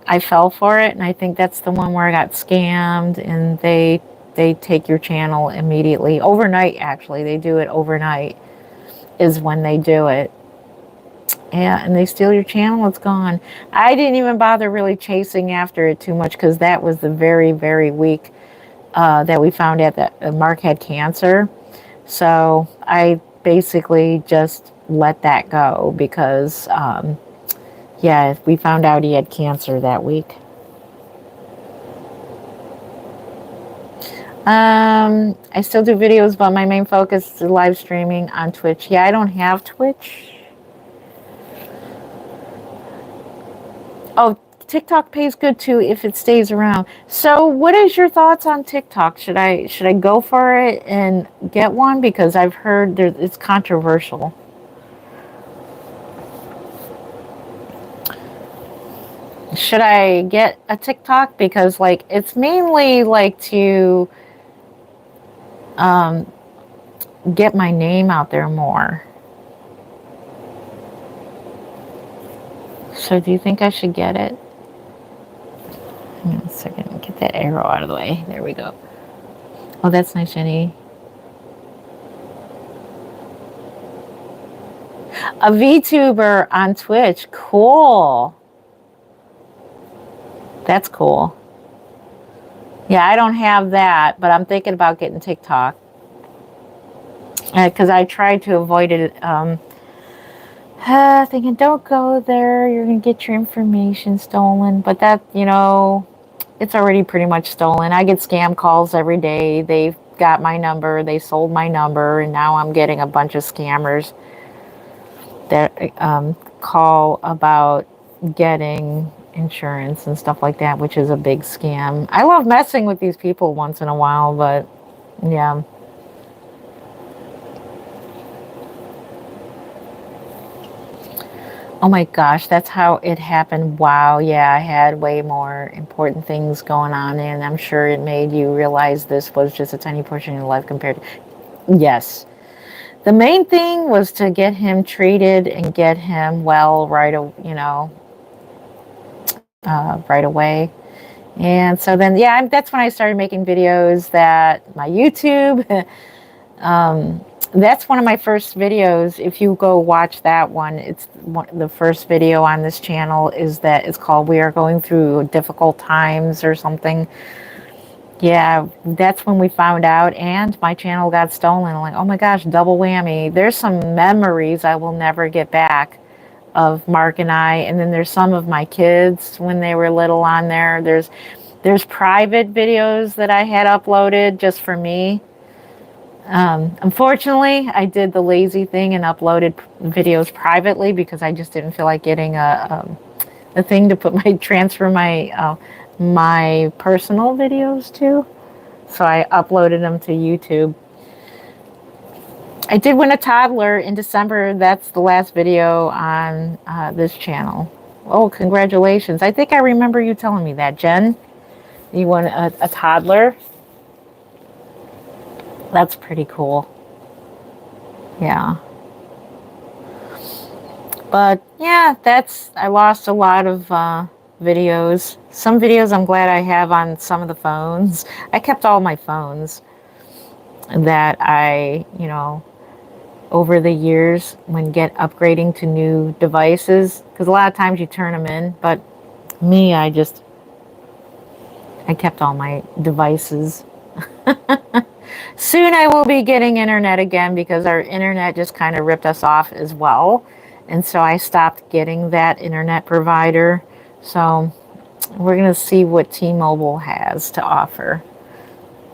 I fell for it, and I think that's the one where I got scammed, and they take your channel immediately. Overnight, actually. They do it overnight is when they do it. Yeah, and they steal your channel, it's gone. I didn't even bother really chasing after it too much because that was the very week that we found out that Mark had cancer. So I basically just let that go because, we found out he had cancer that week. I still do videos, but my main focus is live streaming on Twitch. Yeah, I don't have Twitch. Oh, TikTok pays good too if it stays around. So what is your thoughts on TikTok? Should I go for it and get one? Because I've heard it's controversial. Should I get a TikTok? Because it's mainly to get my name out there more. So do you think I should get it? Hang on a second, get that arrow out of the way. There we go. Oh, that's nice, Jenny. A VTuber on Twitch. Cool. That's cool. Yeah, I don't have that, but I'm thinking about getting TikTok. Because I tried to avoid it. Thinking, don't go there. You're going to get your information stolen. But that, it's already pretty much stolen. I get scam calls every day. They've got my number. They sold my number. And now I'm getting a bunch of scammers that call about getting insurance and stuff like that, which is a big scam. I love messing with these people once in a while, but yeah. Oh my gosh, that's how it happened. Wow, yeah, I had way more important things going on, and I'm sure it made you realize this was just a tiny portion of your life compared to. Yes. The main thing was to get him treated and get him well right away. And so then, yeah, that's when I started making videos that my YouTube. That's one of my first videos. If you go watch that one, the first video on this channel is that it's called "We Are Going Through Difficult Times" or something. Yeah, that's when we found out, and my channel got stolen. I'm like, oh my gosh, double whammy. There's some memories I will never get back of Mark and I, and then there's some of my kids when they were little on there. There's private videos that I had uploaded just for me. Unfortunately, I did the lazy thing and uploaded videos privately because I just didn't feel like getting a thing to put transfer my personal videos to. So I uploaded them to YouTube. I did win a toddler in December. That's the last video on this channel. Oh, congratulations. I think I remember you telling me that, Jen. You won a toddler. That's pretty cool. Yeah. But yeah, I lost a lot of videos. Some videos I'm glad I have on some of the phones. I kept all my phones that over the years when get upgrading to new devices, because a lot of times you turn them in, but me, I kept all my devices. Soon I will be getting internet again because our internet just kind of ripped us off as well. And so I stopped getting that internet provider. So we're going to see what T-Mobile has to offer.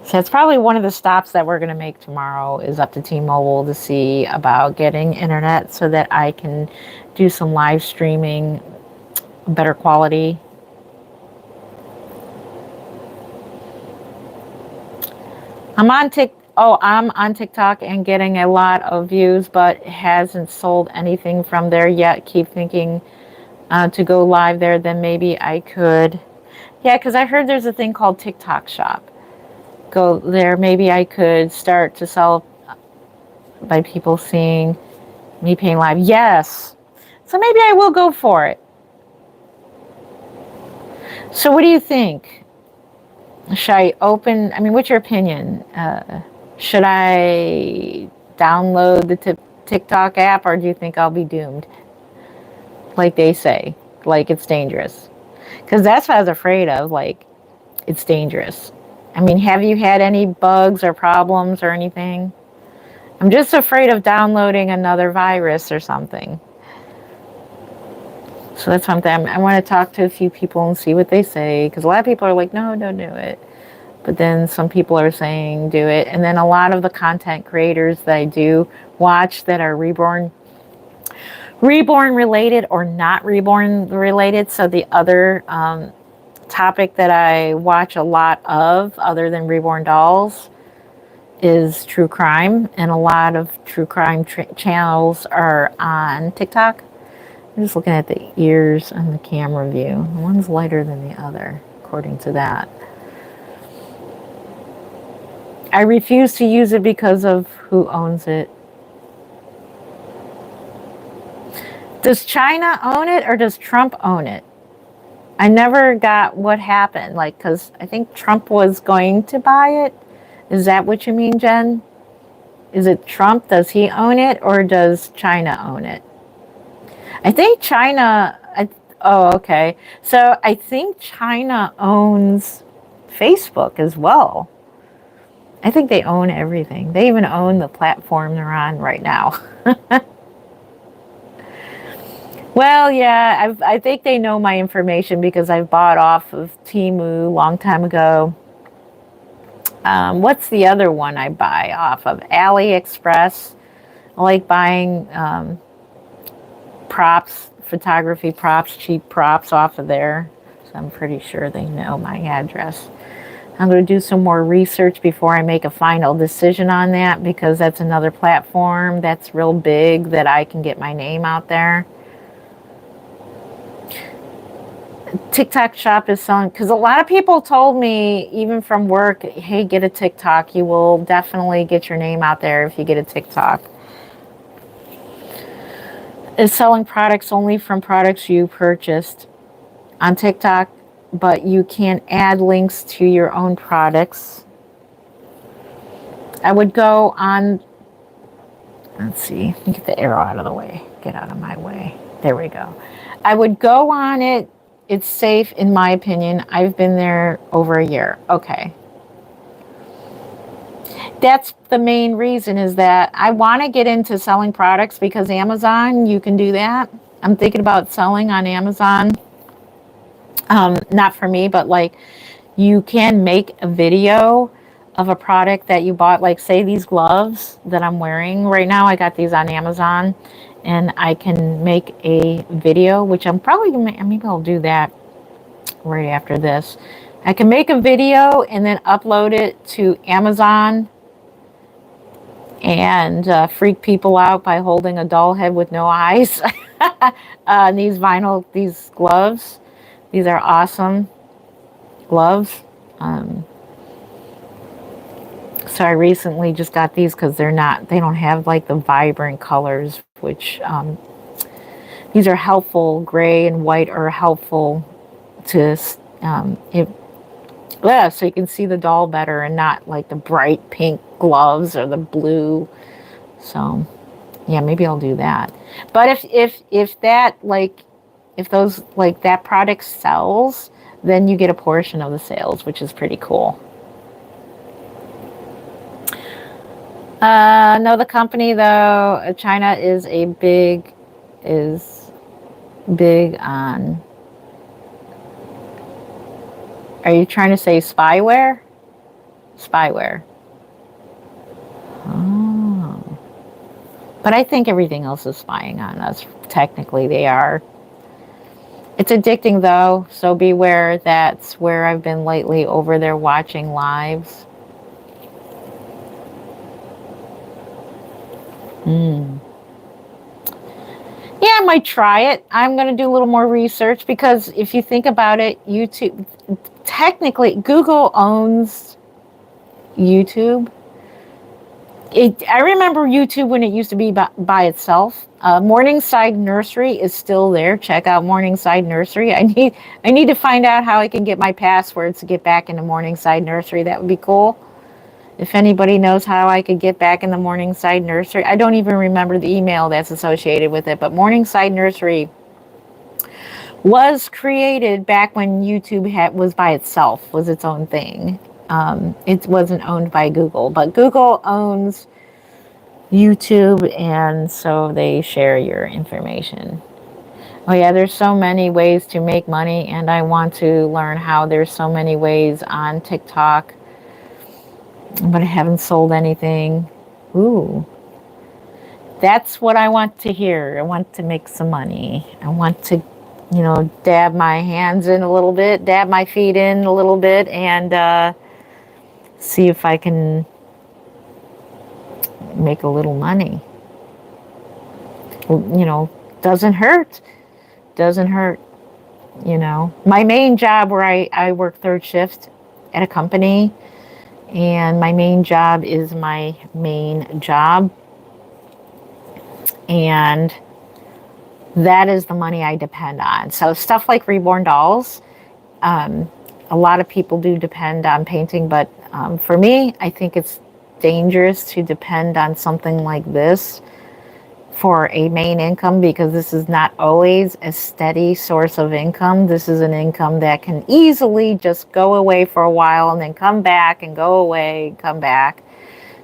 So it's probably one of the stops that we're going to make tomorrow is up to T-Mobile to see about getting internet so that I can do some live streaming, better quality. I'm on TikTok and getting a lot of views, but hasn't sold anything from there yet. Keep thinking to go live there, then maybe I could. Yeah, because I heard there's a thing called TikTok Shop. Go there, maybe I could start to sell by people seeing me paying live. Yes. So maybe I will go for it. So what do you think? Should I what's your opinion? Should I download the TikTok app, or do you think I'll be doomed? Like they say, like it's dangerous. Because that's what I was afraid of, like it's dangerous. Have you had any bugs or problems or anything? I'm just afraid of downloading another virus or something. So that's something I want to talk to a few people and see what they say. Because a lot of people are like, no, don't do it. But then some people are saying do it. And then a lot of the content creators that I do watch that are reborn related or not reborn related. So the other topic that I watch a lot of, other than Reborn Dolls, is true crime. And a lot of true crime channels are on TikTok. I'm just looking at the ears on the camera view. One's lighter than the other, according to that. I refuse to use it because of who owns it. Does China own it or does Trump own it? I never got what happened. Because I think Trump was going to buy it. Is that what you mean, Jen? Is it Trump? Does he own it or does China own it? I think China. Oh, okay. So I think China owns Facebook as well. I think they own everything. They even own the platform they're on right now. Well, yeah, I think they know my information because I bought off of Temu a long time ago. What's the other one I buy off of? AliExpress. I like buying props, photography props, cheap props off of there. So I'm pretty sure they know my address. I'm going to do some more research before I make a final decision on that because that's another platform that's real big that I can get my name out there. TikTok shop is selling, because a lot of people told me, even from work, hey, get a TikTok. You will definitely get your name out there if you get a TikTok. Is selling products only from products you purchased on TikTok, but you can add links to your own products. I would go on, let's see, let me get the arrow out of the way. Get out of my way. There we go. I would go on it. It's safe, in my opinion. I've been there over a year. Okay. That's the main reason, is that I want to get into selling products, because Amazon, you can do that. I'm thinking about selling on Amazon. Not for me, but like, you can make a video of a product that you bought, like say these gloves that I'm wearing right now. I got these on Amazon, and I can make a video, which I'm probably gonna make, maybe I'll do that right after this. I can make a video and then upload it to Amazon and freak people out by holding a doll head with no eyes. These gloves, these are awesome gloves. So I recently just got these because they don't have like the vibrant colors, which these are helpful. Gray and white are helpful to so you can see the doll better, and not like the bright pink gloves or the blue. So yeah, maybe I'll do that. But if that product sells, then you get a portion of the sales, which is pretty cool. No, the company though, China is big on. Are you trying to say spyware? Spyware. Oh. But I think everything else is spying on us. Technically, they are. It's addicting though, so beware. That's where I've been lately, over there watching lives. Yeah, I might try it. I'm going to do a little more research, because if you think about it, YouTube, technically, Google owns YouTube. I remember YouTube when it used to be by itself. Morningside Nursery is still there. Check out Morningside Nursery. I need to find out how I can get my passwords to get back into Morningside Nursery. That would be cool. If anybody knows how I could get back in the Morningside Nursery. I don't even remember the email that's associated with it, but Morningside Nursery was created back when YouTube was by itself, was its own thing. It wasn't owned by Google, but Google owns YouTube, and so they share your information. Oh yeah, there's so many ways to make money, and I want to learn how. There's so many ways on TikTok, but I haven't sold anything. Ooh, that's what I want to hear. I want to make some money. I want to, dab my hands in a little bit, dab my feet in a little bit, and see if I can make a little money. Doesn't hurt. Doesn't hurt. My main job, where I work third shift at a company, and my main job is my main job, and that is the money I depend on. So stuff like Reborn Dolls, a lot of people do depend on painting, but for me, I think it's dangerous to depend on something like this for a main income, because this is not always a steady source of income. This is an income that can easily just go away for a while and then come back and go away, come back.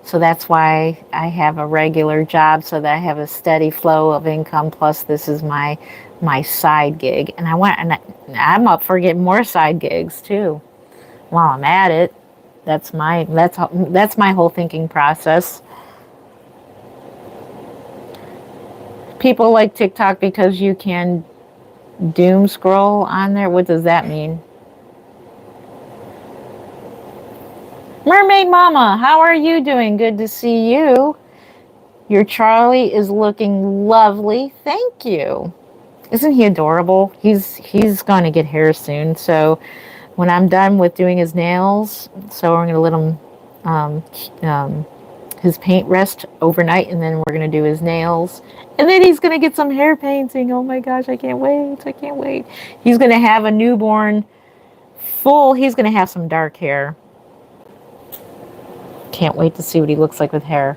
So that's why I have a regular job, so that I have a steady flow of income. Plus, this is my side gig, and I'm up for getting more side gigs too while I'm at it. That's my whole thinking process. People like TikTok because you can doom scroll on there. What does that mean? Mermaid Mama, how are you doing? Good to see you. Your Charlie is looking lovely. Thank you. Isn't he adorable? He's going to get hair soon. So when I'm done with doing his nails, so we're going to let him his paint rest overnight, and then we're going to do his nails. And then he's going to get some hair painting. Oh my gosh, I can't wait. I can't wait. He's going to have a newborn full. He's going to have some dark hair. Can't wait to see what he looks like with hair.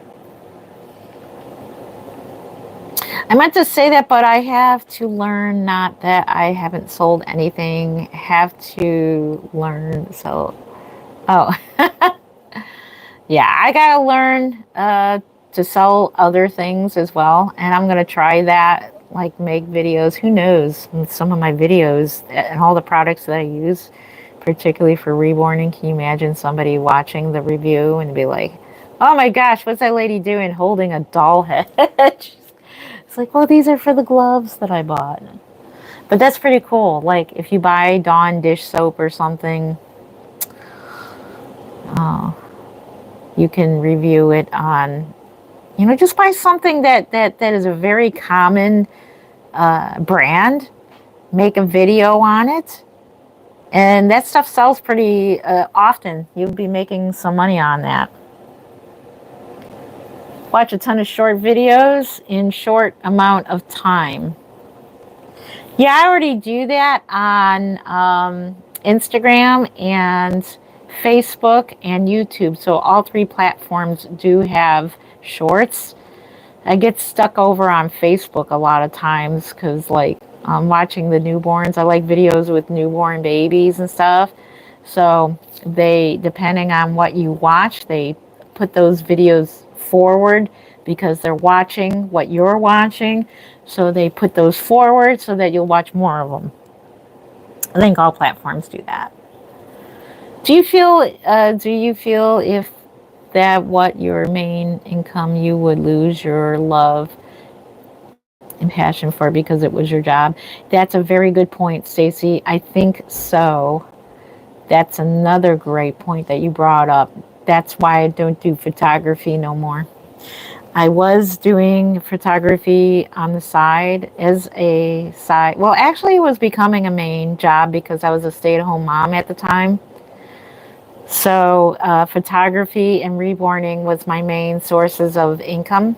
I meant to say that, but I have to learn, not that I haven't sold anything. Have to learn. So, oh, yeah, I got to learn to sell other things as well. And I'm going to try that, like make videos. Who knows? And some of my videos and all the products that I use, particularly for reborning. Can you imagine somebody watching the review and be like, oh my gosh, what's that lady doing holding a doll head? It's like, well, these are for the gloves that I bought. But that's pretty cool. Like if you buy Dawn dish soap or something, you can review it on, just buy something that is a very common brand, make a video on it. And that stuff sells pretty often. You'll be making some money on that. Watch a ton of short videos in short amount of time. Yeah, I already do that on Instagram and Facebook and YouTube. So all three platforms do have shorts. I get stuck over on Facebook a lot of times because like watching the newborns. I like videos with newborn babies and stuff. So they, depending on what you watch, they put those videos forward because they're watching what you're watching. So they put those forward so that you'll watch more of them. I think all platforms do that. Do you feel if that what your main income, you would lose your love and passion for because it was your job? That's a very good point, Stacy. I think so. That's another great point that you brought up. That's why I don't do photography no more. I was doing photography on the side as a side. Well, actually, it was becoming a main job because I was a stay-at-home mom at the time. So photography and reborning was my main sources of income.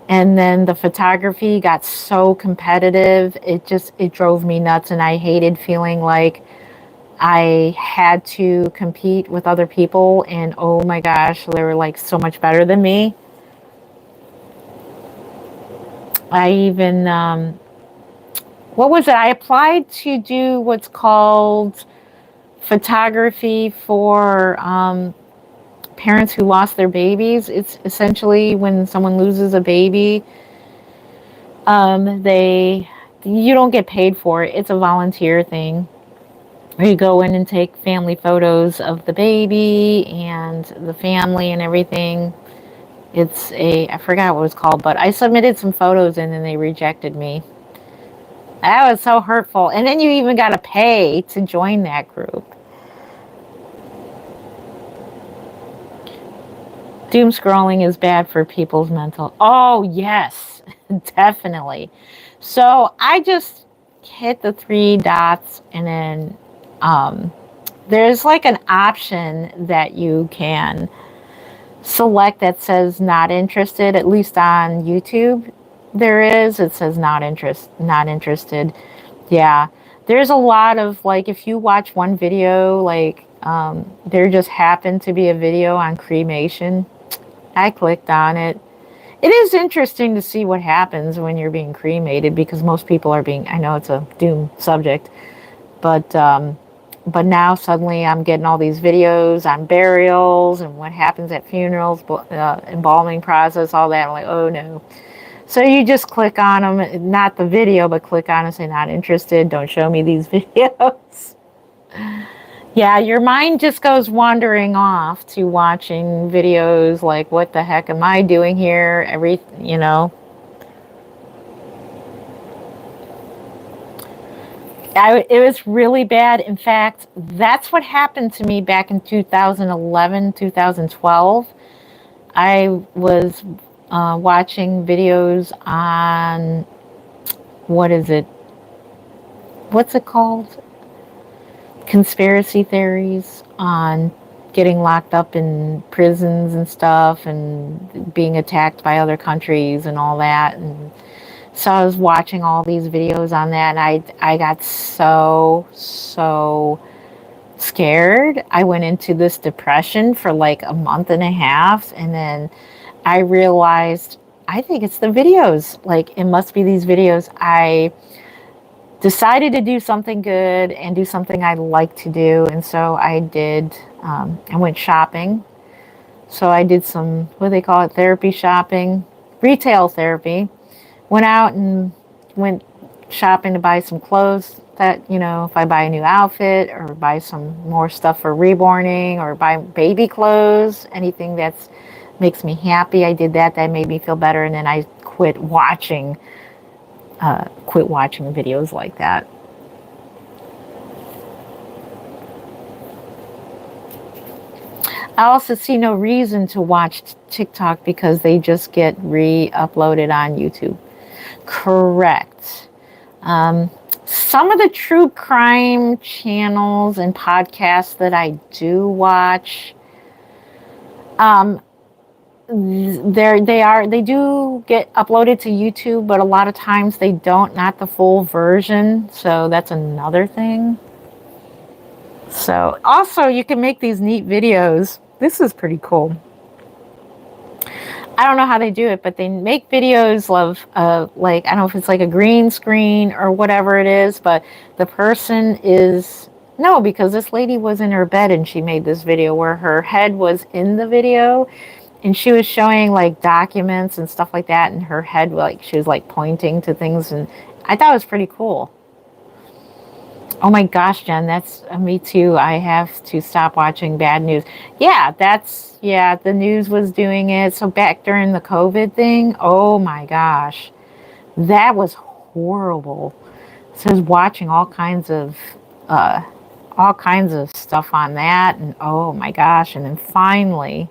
And then the photography got so competitive, it drove me nuts, and I hated feeling like I had to compete with other people, and oh my gosh, they were like so much better than me. I even, what was it? I applied to do what's called photography for parents who lost their babies. It's essentially when someone loses a baby, you don't get paid for it. It's a volunteer thing. You go in and take family photos of the baby and the family and everything. I forgot what it was called, but I submitted some photos in and they rejected me. That was so hurtful. And then you even got to pay to join that group. Doom scrolling is bad for people's mental. Oh, yes, definitely. So I just hit the three dots and then there's like an option that you can select that says not interested, at least on YouTube. There is, it says not interested. Yeah. There's a lot of like, if you watch one video, like there just happened to be a video on cremation. I clicked on it. It is interesting to see what happens when you're being cremated because most people are being, I know it's a doom subject, but now suddenly I'm getting all these videos on burials and what happens at funerals, embalming process, all that. I'm like, oh no. So you just click on them, not the video, but click on and say not interested. Don't show me these videos. Yeah, your mind just goes wandering off to watching videos like, what the heck am I doing here? It was really bad. In fact, that's what happened to me back in 2011, 2012. I was watching videos on what is it? What's it called? Conspiracy theories on getting locked up in prisons and stuff and being attacked by other countries and all that. And so I was watching all these videos on that, and I got so scared. I went into this depression for like a month and a half, and then I realized I think it's the videos. Like, it must be these videos. I decided to do something good and do something I like to do, and so I did. I went shopping. So I did some, what do they call it, therapy shopping, retail therapy. Went out and went shopping to buy some clothes that, if I buy a new outfit or buy some more stuff for reborning or buy baby clothes, anything that makes me happy. I did that. That made me feel better. And then I quit watching videos like that. I also see no reason to watch TikTok because they just get re-uploaded on YouTube. Correct. Some of the true crime channels and podcasts that I do watch, they do get uploaded to YouTube, but a lot of times they don't, not the full version. So that's another thing. So also you can make these neat videos. This is pretty cool. I don't know how they do it, but they make videos of like, I don't know if it's like a green screen or whatever it is, but the person is, no, because this lady was in her bed and she made this video where her head was in the video and she was showing like documents and stuff like that, and her head, like, she was like pointing to things, and I thought it was pretty cool. Oh my gosh, Jen, that's me too. I have to stop watching bad news. Yeah, the news was doing it. So back during the COVID thing, oh my gosh, that was horrible. So I was watching all kinds of stuff on that, and oh my gosh, and then finally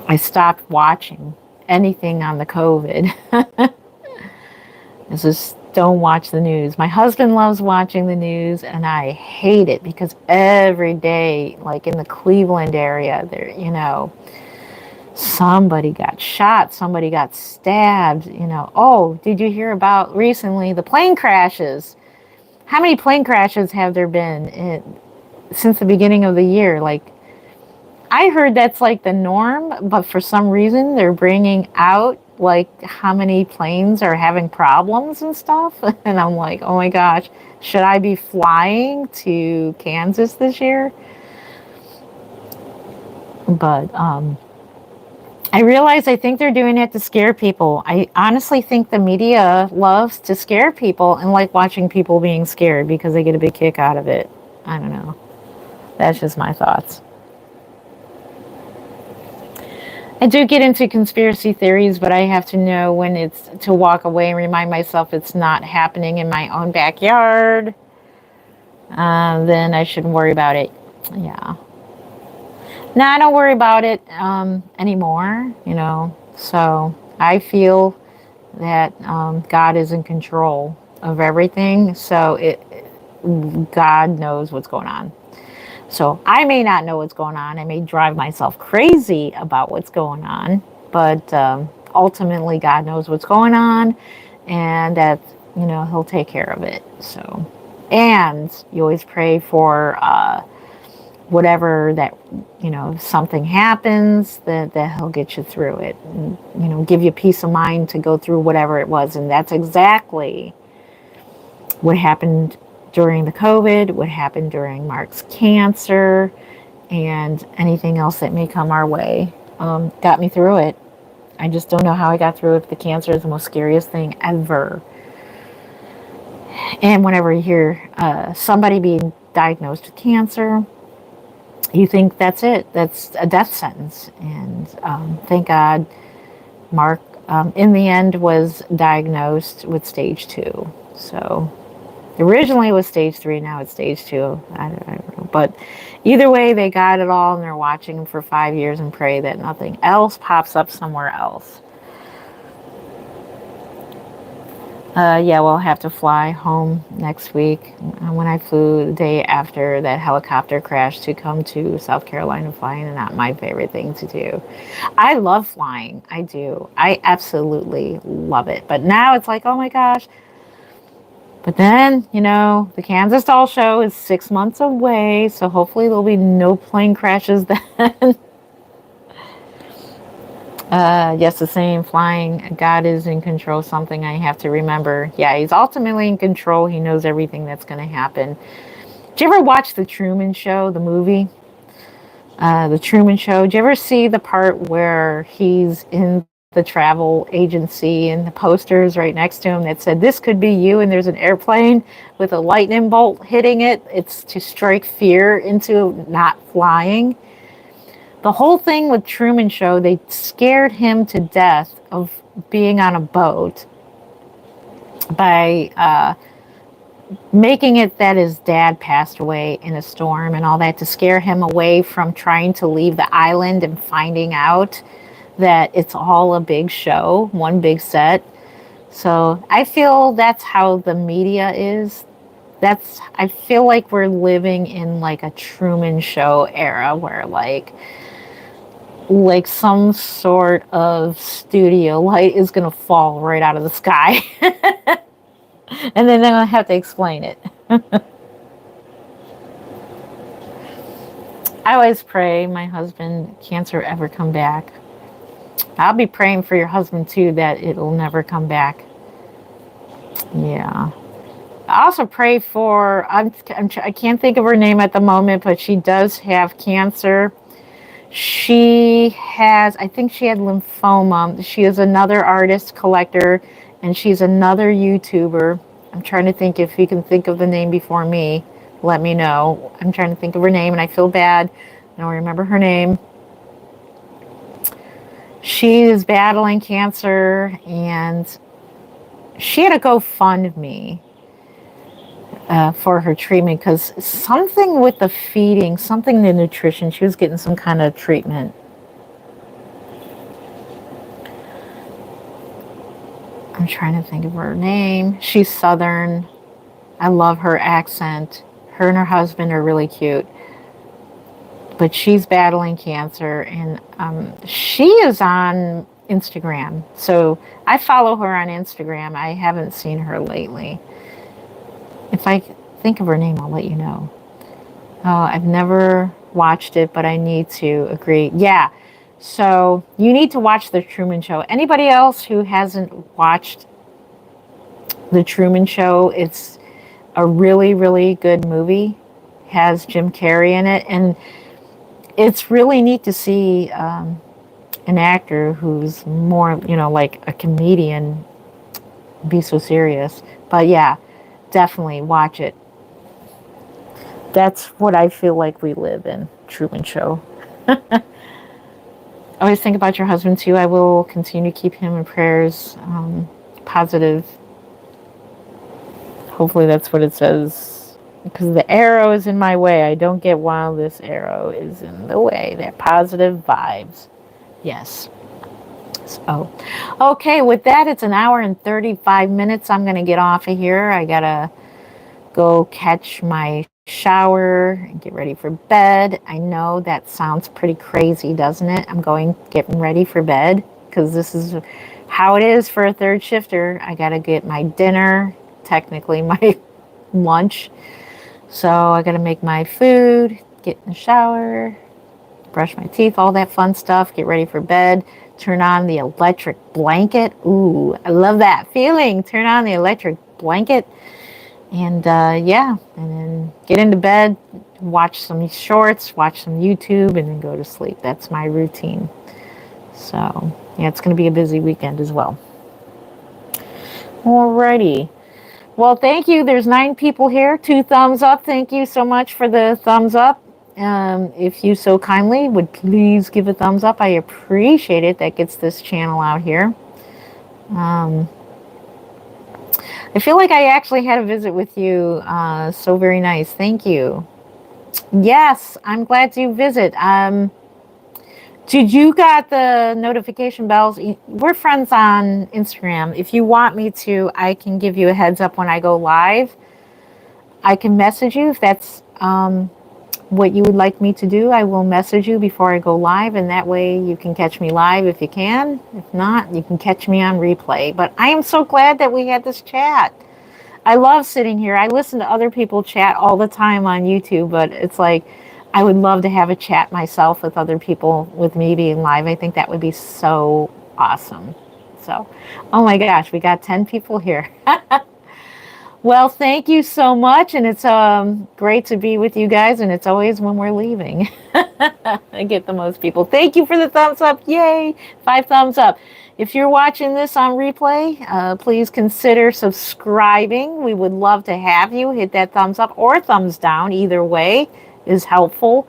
I stopped watching anything on the COVID. It's just, don't watch the news. My husband loves watching the news, and I hate it because every day, like in the Cleveland area, there, somebody got shot, somebody got stabbed, Oh, did you hear about recently the plane crashes? How many plane crashes have there been since the beginning of the year? Like, I heard that's like the norm, but for some reason they're bringing out like how many planes are having problems and stuff. And I'm like, oh my gosh, should I be flying to Kansas this year? But I realize I think they're doing it to scare people. I honestly think the media loves to scare people and like watching people being scared because they get a big kick out of it. I don't know. That's just my thoughts. I do get into conspiracy theories, but I have to know when it's to walk away and remind myself it's not happening in my own backyard. Then I shouldn't worry about it. Yeah. No, I don't worry about it anymore, So I feel that God is in control of everything. So God knows what's going on. So I may not know what's going on. I may drive myself crazy about what's going on, but ultimately God knows what's going on, and that, He'll take care of it. So, and you always pray for whatever that, if something happens, that He'll get you through it, and, give you peace of mind to go through whatever it was. And that's exactly what happened during the COVID, what happened during Mark's cancer, and anything else that may come our way. Got me through it. I just don't know how I got through it. The cancer is the most scariest thing ever. And whenever you hear somebody being diagnosed with cancer, you think that's it. That's a death sentence. And thank God Mark, in the end, was diagnosed with stage 2. So originally it was stage 3, now it's stage 2. I don't know. But either way, they got it all, and they're watching him for 5 years and pray that nothing else pops up somewhere else. Yeah, we'll have to fly home next week. When I flew the day after that helicopter crash to come to South Carolina, flying is not my favorite thing to do. I love flying. I do. I absolutely love it. But now it's like, oh my gosh. But then, the Kansas Doll Show is 6 months away, so hopefully there'll be no plane crashes then. Yes, the same flying. God is in control, something I have to remember. Yeah, he's ultimately in control. He knows everything that's going to happen. Did you ever watch The Truman Show, the movie? The Truman Show. Did you ever see the part where he's in the travel agency and the posters right next to him that said, "This could be you," and there's an airplane with a lightning bolt hitting it? It's to strike fear into not flying. The whole thing with Truman Show, they scared him to death of being on a boat by making it that his dad passed away in a storm and all that, to scare him away from trying to leave the island and finding out that it's all a big show, one big set. So I feel that's how the media is. I feel like we're living in like a Truman Show era where like some sort of studio light is going to fall right out of the sky. And then they're going to have to explain it. I always pray my husband cancer ever come back. I'll be praying for your husband too, that it'll never come back. Yeah. I also pray for, I can't think of her name at the moment, but she does have cancer. I think she had lymphoma. She is another artist, collector, and she's another YouTuber. I'm trying to think, if you can think of the name before me, let me know. I'm trying to think of her name and I feel bad. I don't remember her name. She is battling cancer and she had a GoFundMe for her treatment because something with the feeding, something the nutrition, she was getting some kind of treatment. I'm trying to think of her name. She's Southern. I love her accent. Her and her husband are really cute. But she's battling cancer, and she is on Instagram. So I follow her on Instagram. I haven't seen her lately. If I think of her name, I'll let you know. Oh, I've never watched it, but I need to agree. Yeah. So you need to watch The Truman Show. Anybody else who hasn't watched The Truman Show, it's a really, really good movie. Has Jim Carrey in it. And it's really neat to see an actor who's more, like a comedian be so serious. But yeah, definitely watch it. That's what I feel like we live in, Truman Show. Always think about your husband too. I will continue to keep him in prayers. Positive. Hopefully that's what it says. Because the arrow is in my way. I don't get why this arrow is in the way. They're positive vibes. Yes. So, okay, with that, it's an hour and 35 minutes. I'm going to get off of here. I got to go catch my shower and get ready for bed. I know that sounds pretty crazy, doesn't it? I'm getting ready for bed because this is how it is for a third shifter. I got to get my dinner, technically my lunch. So I got to make my food, get in the shower, brush my teeth, all that fun stuff, get ready for bed, turn on the electric blanket. Ooh, I love that feeling. Turn on the electric blanket. And yeah, and then get into bed, watch some shorts, watch some YouTube, and then go to sleep. That's my routine. So yeah, it's going to be a busy weekend as well. Alrighty. Well, thank you. There's 9 people here. 2 thumbs up. Thank you so much for the thumbs up. If you so kindly would please give a thumbs up, I appreciate it. That gets this channel out here. I feel like I actually had a visit with you. So very nice. Thank you. Yes, I'm glad to visit. Did you got the notification bells? We're friends on Instagram. If you want me to, I can give you a heads up when I go live. I can message you if that's what you would like me to do. I will message you before I go live, and that way you can catch me live if you can. If not, you can catch me on replay. But I am so glad that we had this chat. I love sitting here. I listen to other people chat all the time on YouTube, but it's like I would love to have a chat myself with other people with me being live. I think that would be so awesome. So, oh my gosh, we got 10 people here. Well, thank you so much, and it's great to be with you guys, and it's always when we're leaving. I get the most people. Thank you for the thumbs up. Yay! 5 thumbs up. If you're watching this on replay, please consider subscribing. We would love to have you. Hit that thumbs up or thumbs down. Either way is helpful.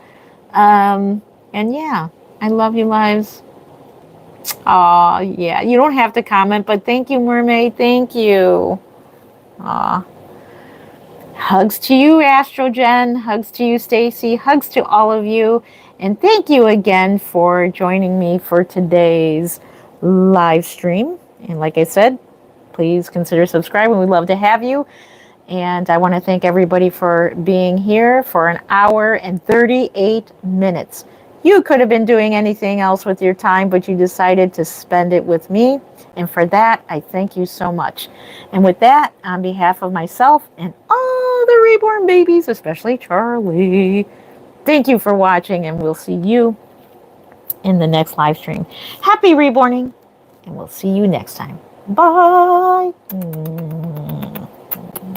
And yeah, I love you, lives. Aw, yeah. You don't have to comment, but thank you, Mermaid. Thank you. Aw. Hugs to you, Astrogen. Hugs to you, Stacy. Hugs to all of you. And thank you again for joining me for today's live stream. And like I said, please consider subscribing. We'd love to have you. And I want to thank everybody for being here for an hour and 38 minutes. You could have been doing anything else with your time, but you decided to spend it with me. And for that, I thank you so much. And with that, on behalf of myself and all the reborn babies, especially Charlie, thank you for watching, and we'll see you in the next live stream. Happy reborning, and we'll see you next time. Bye.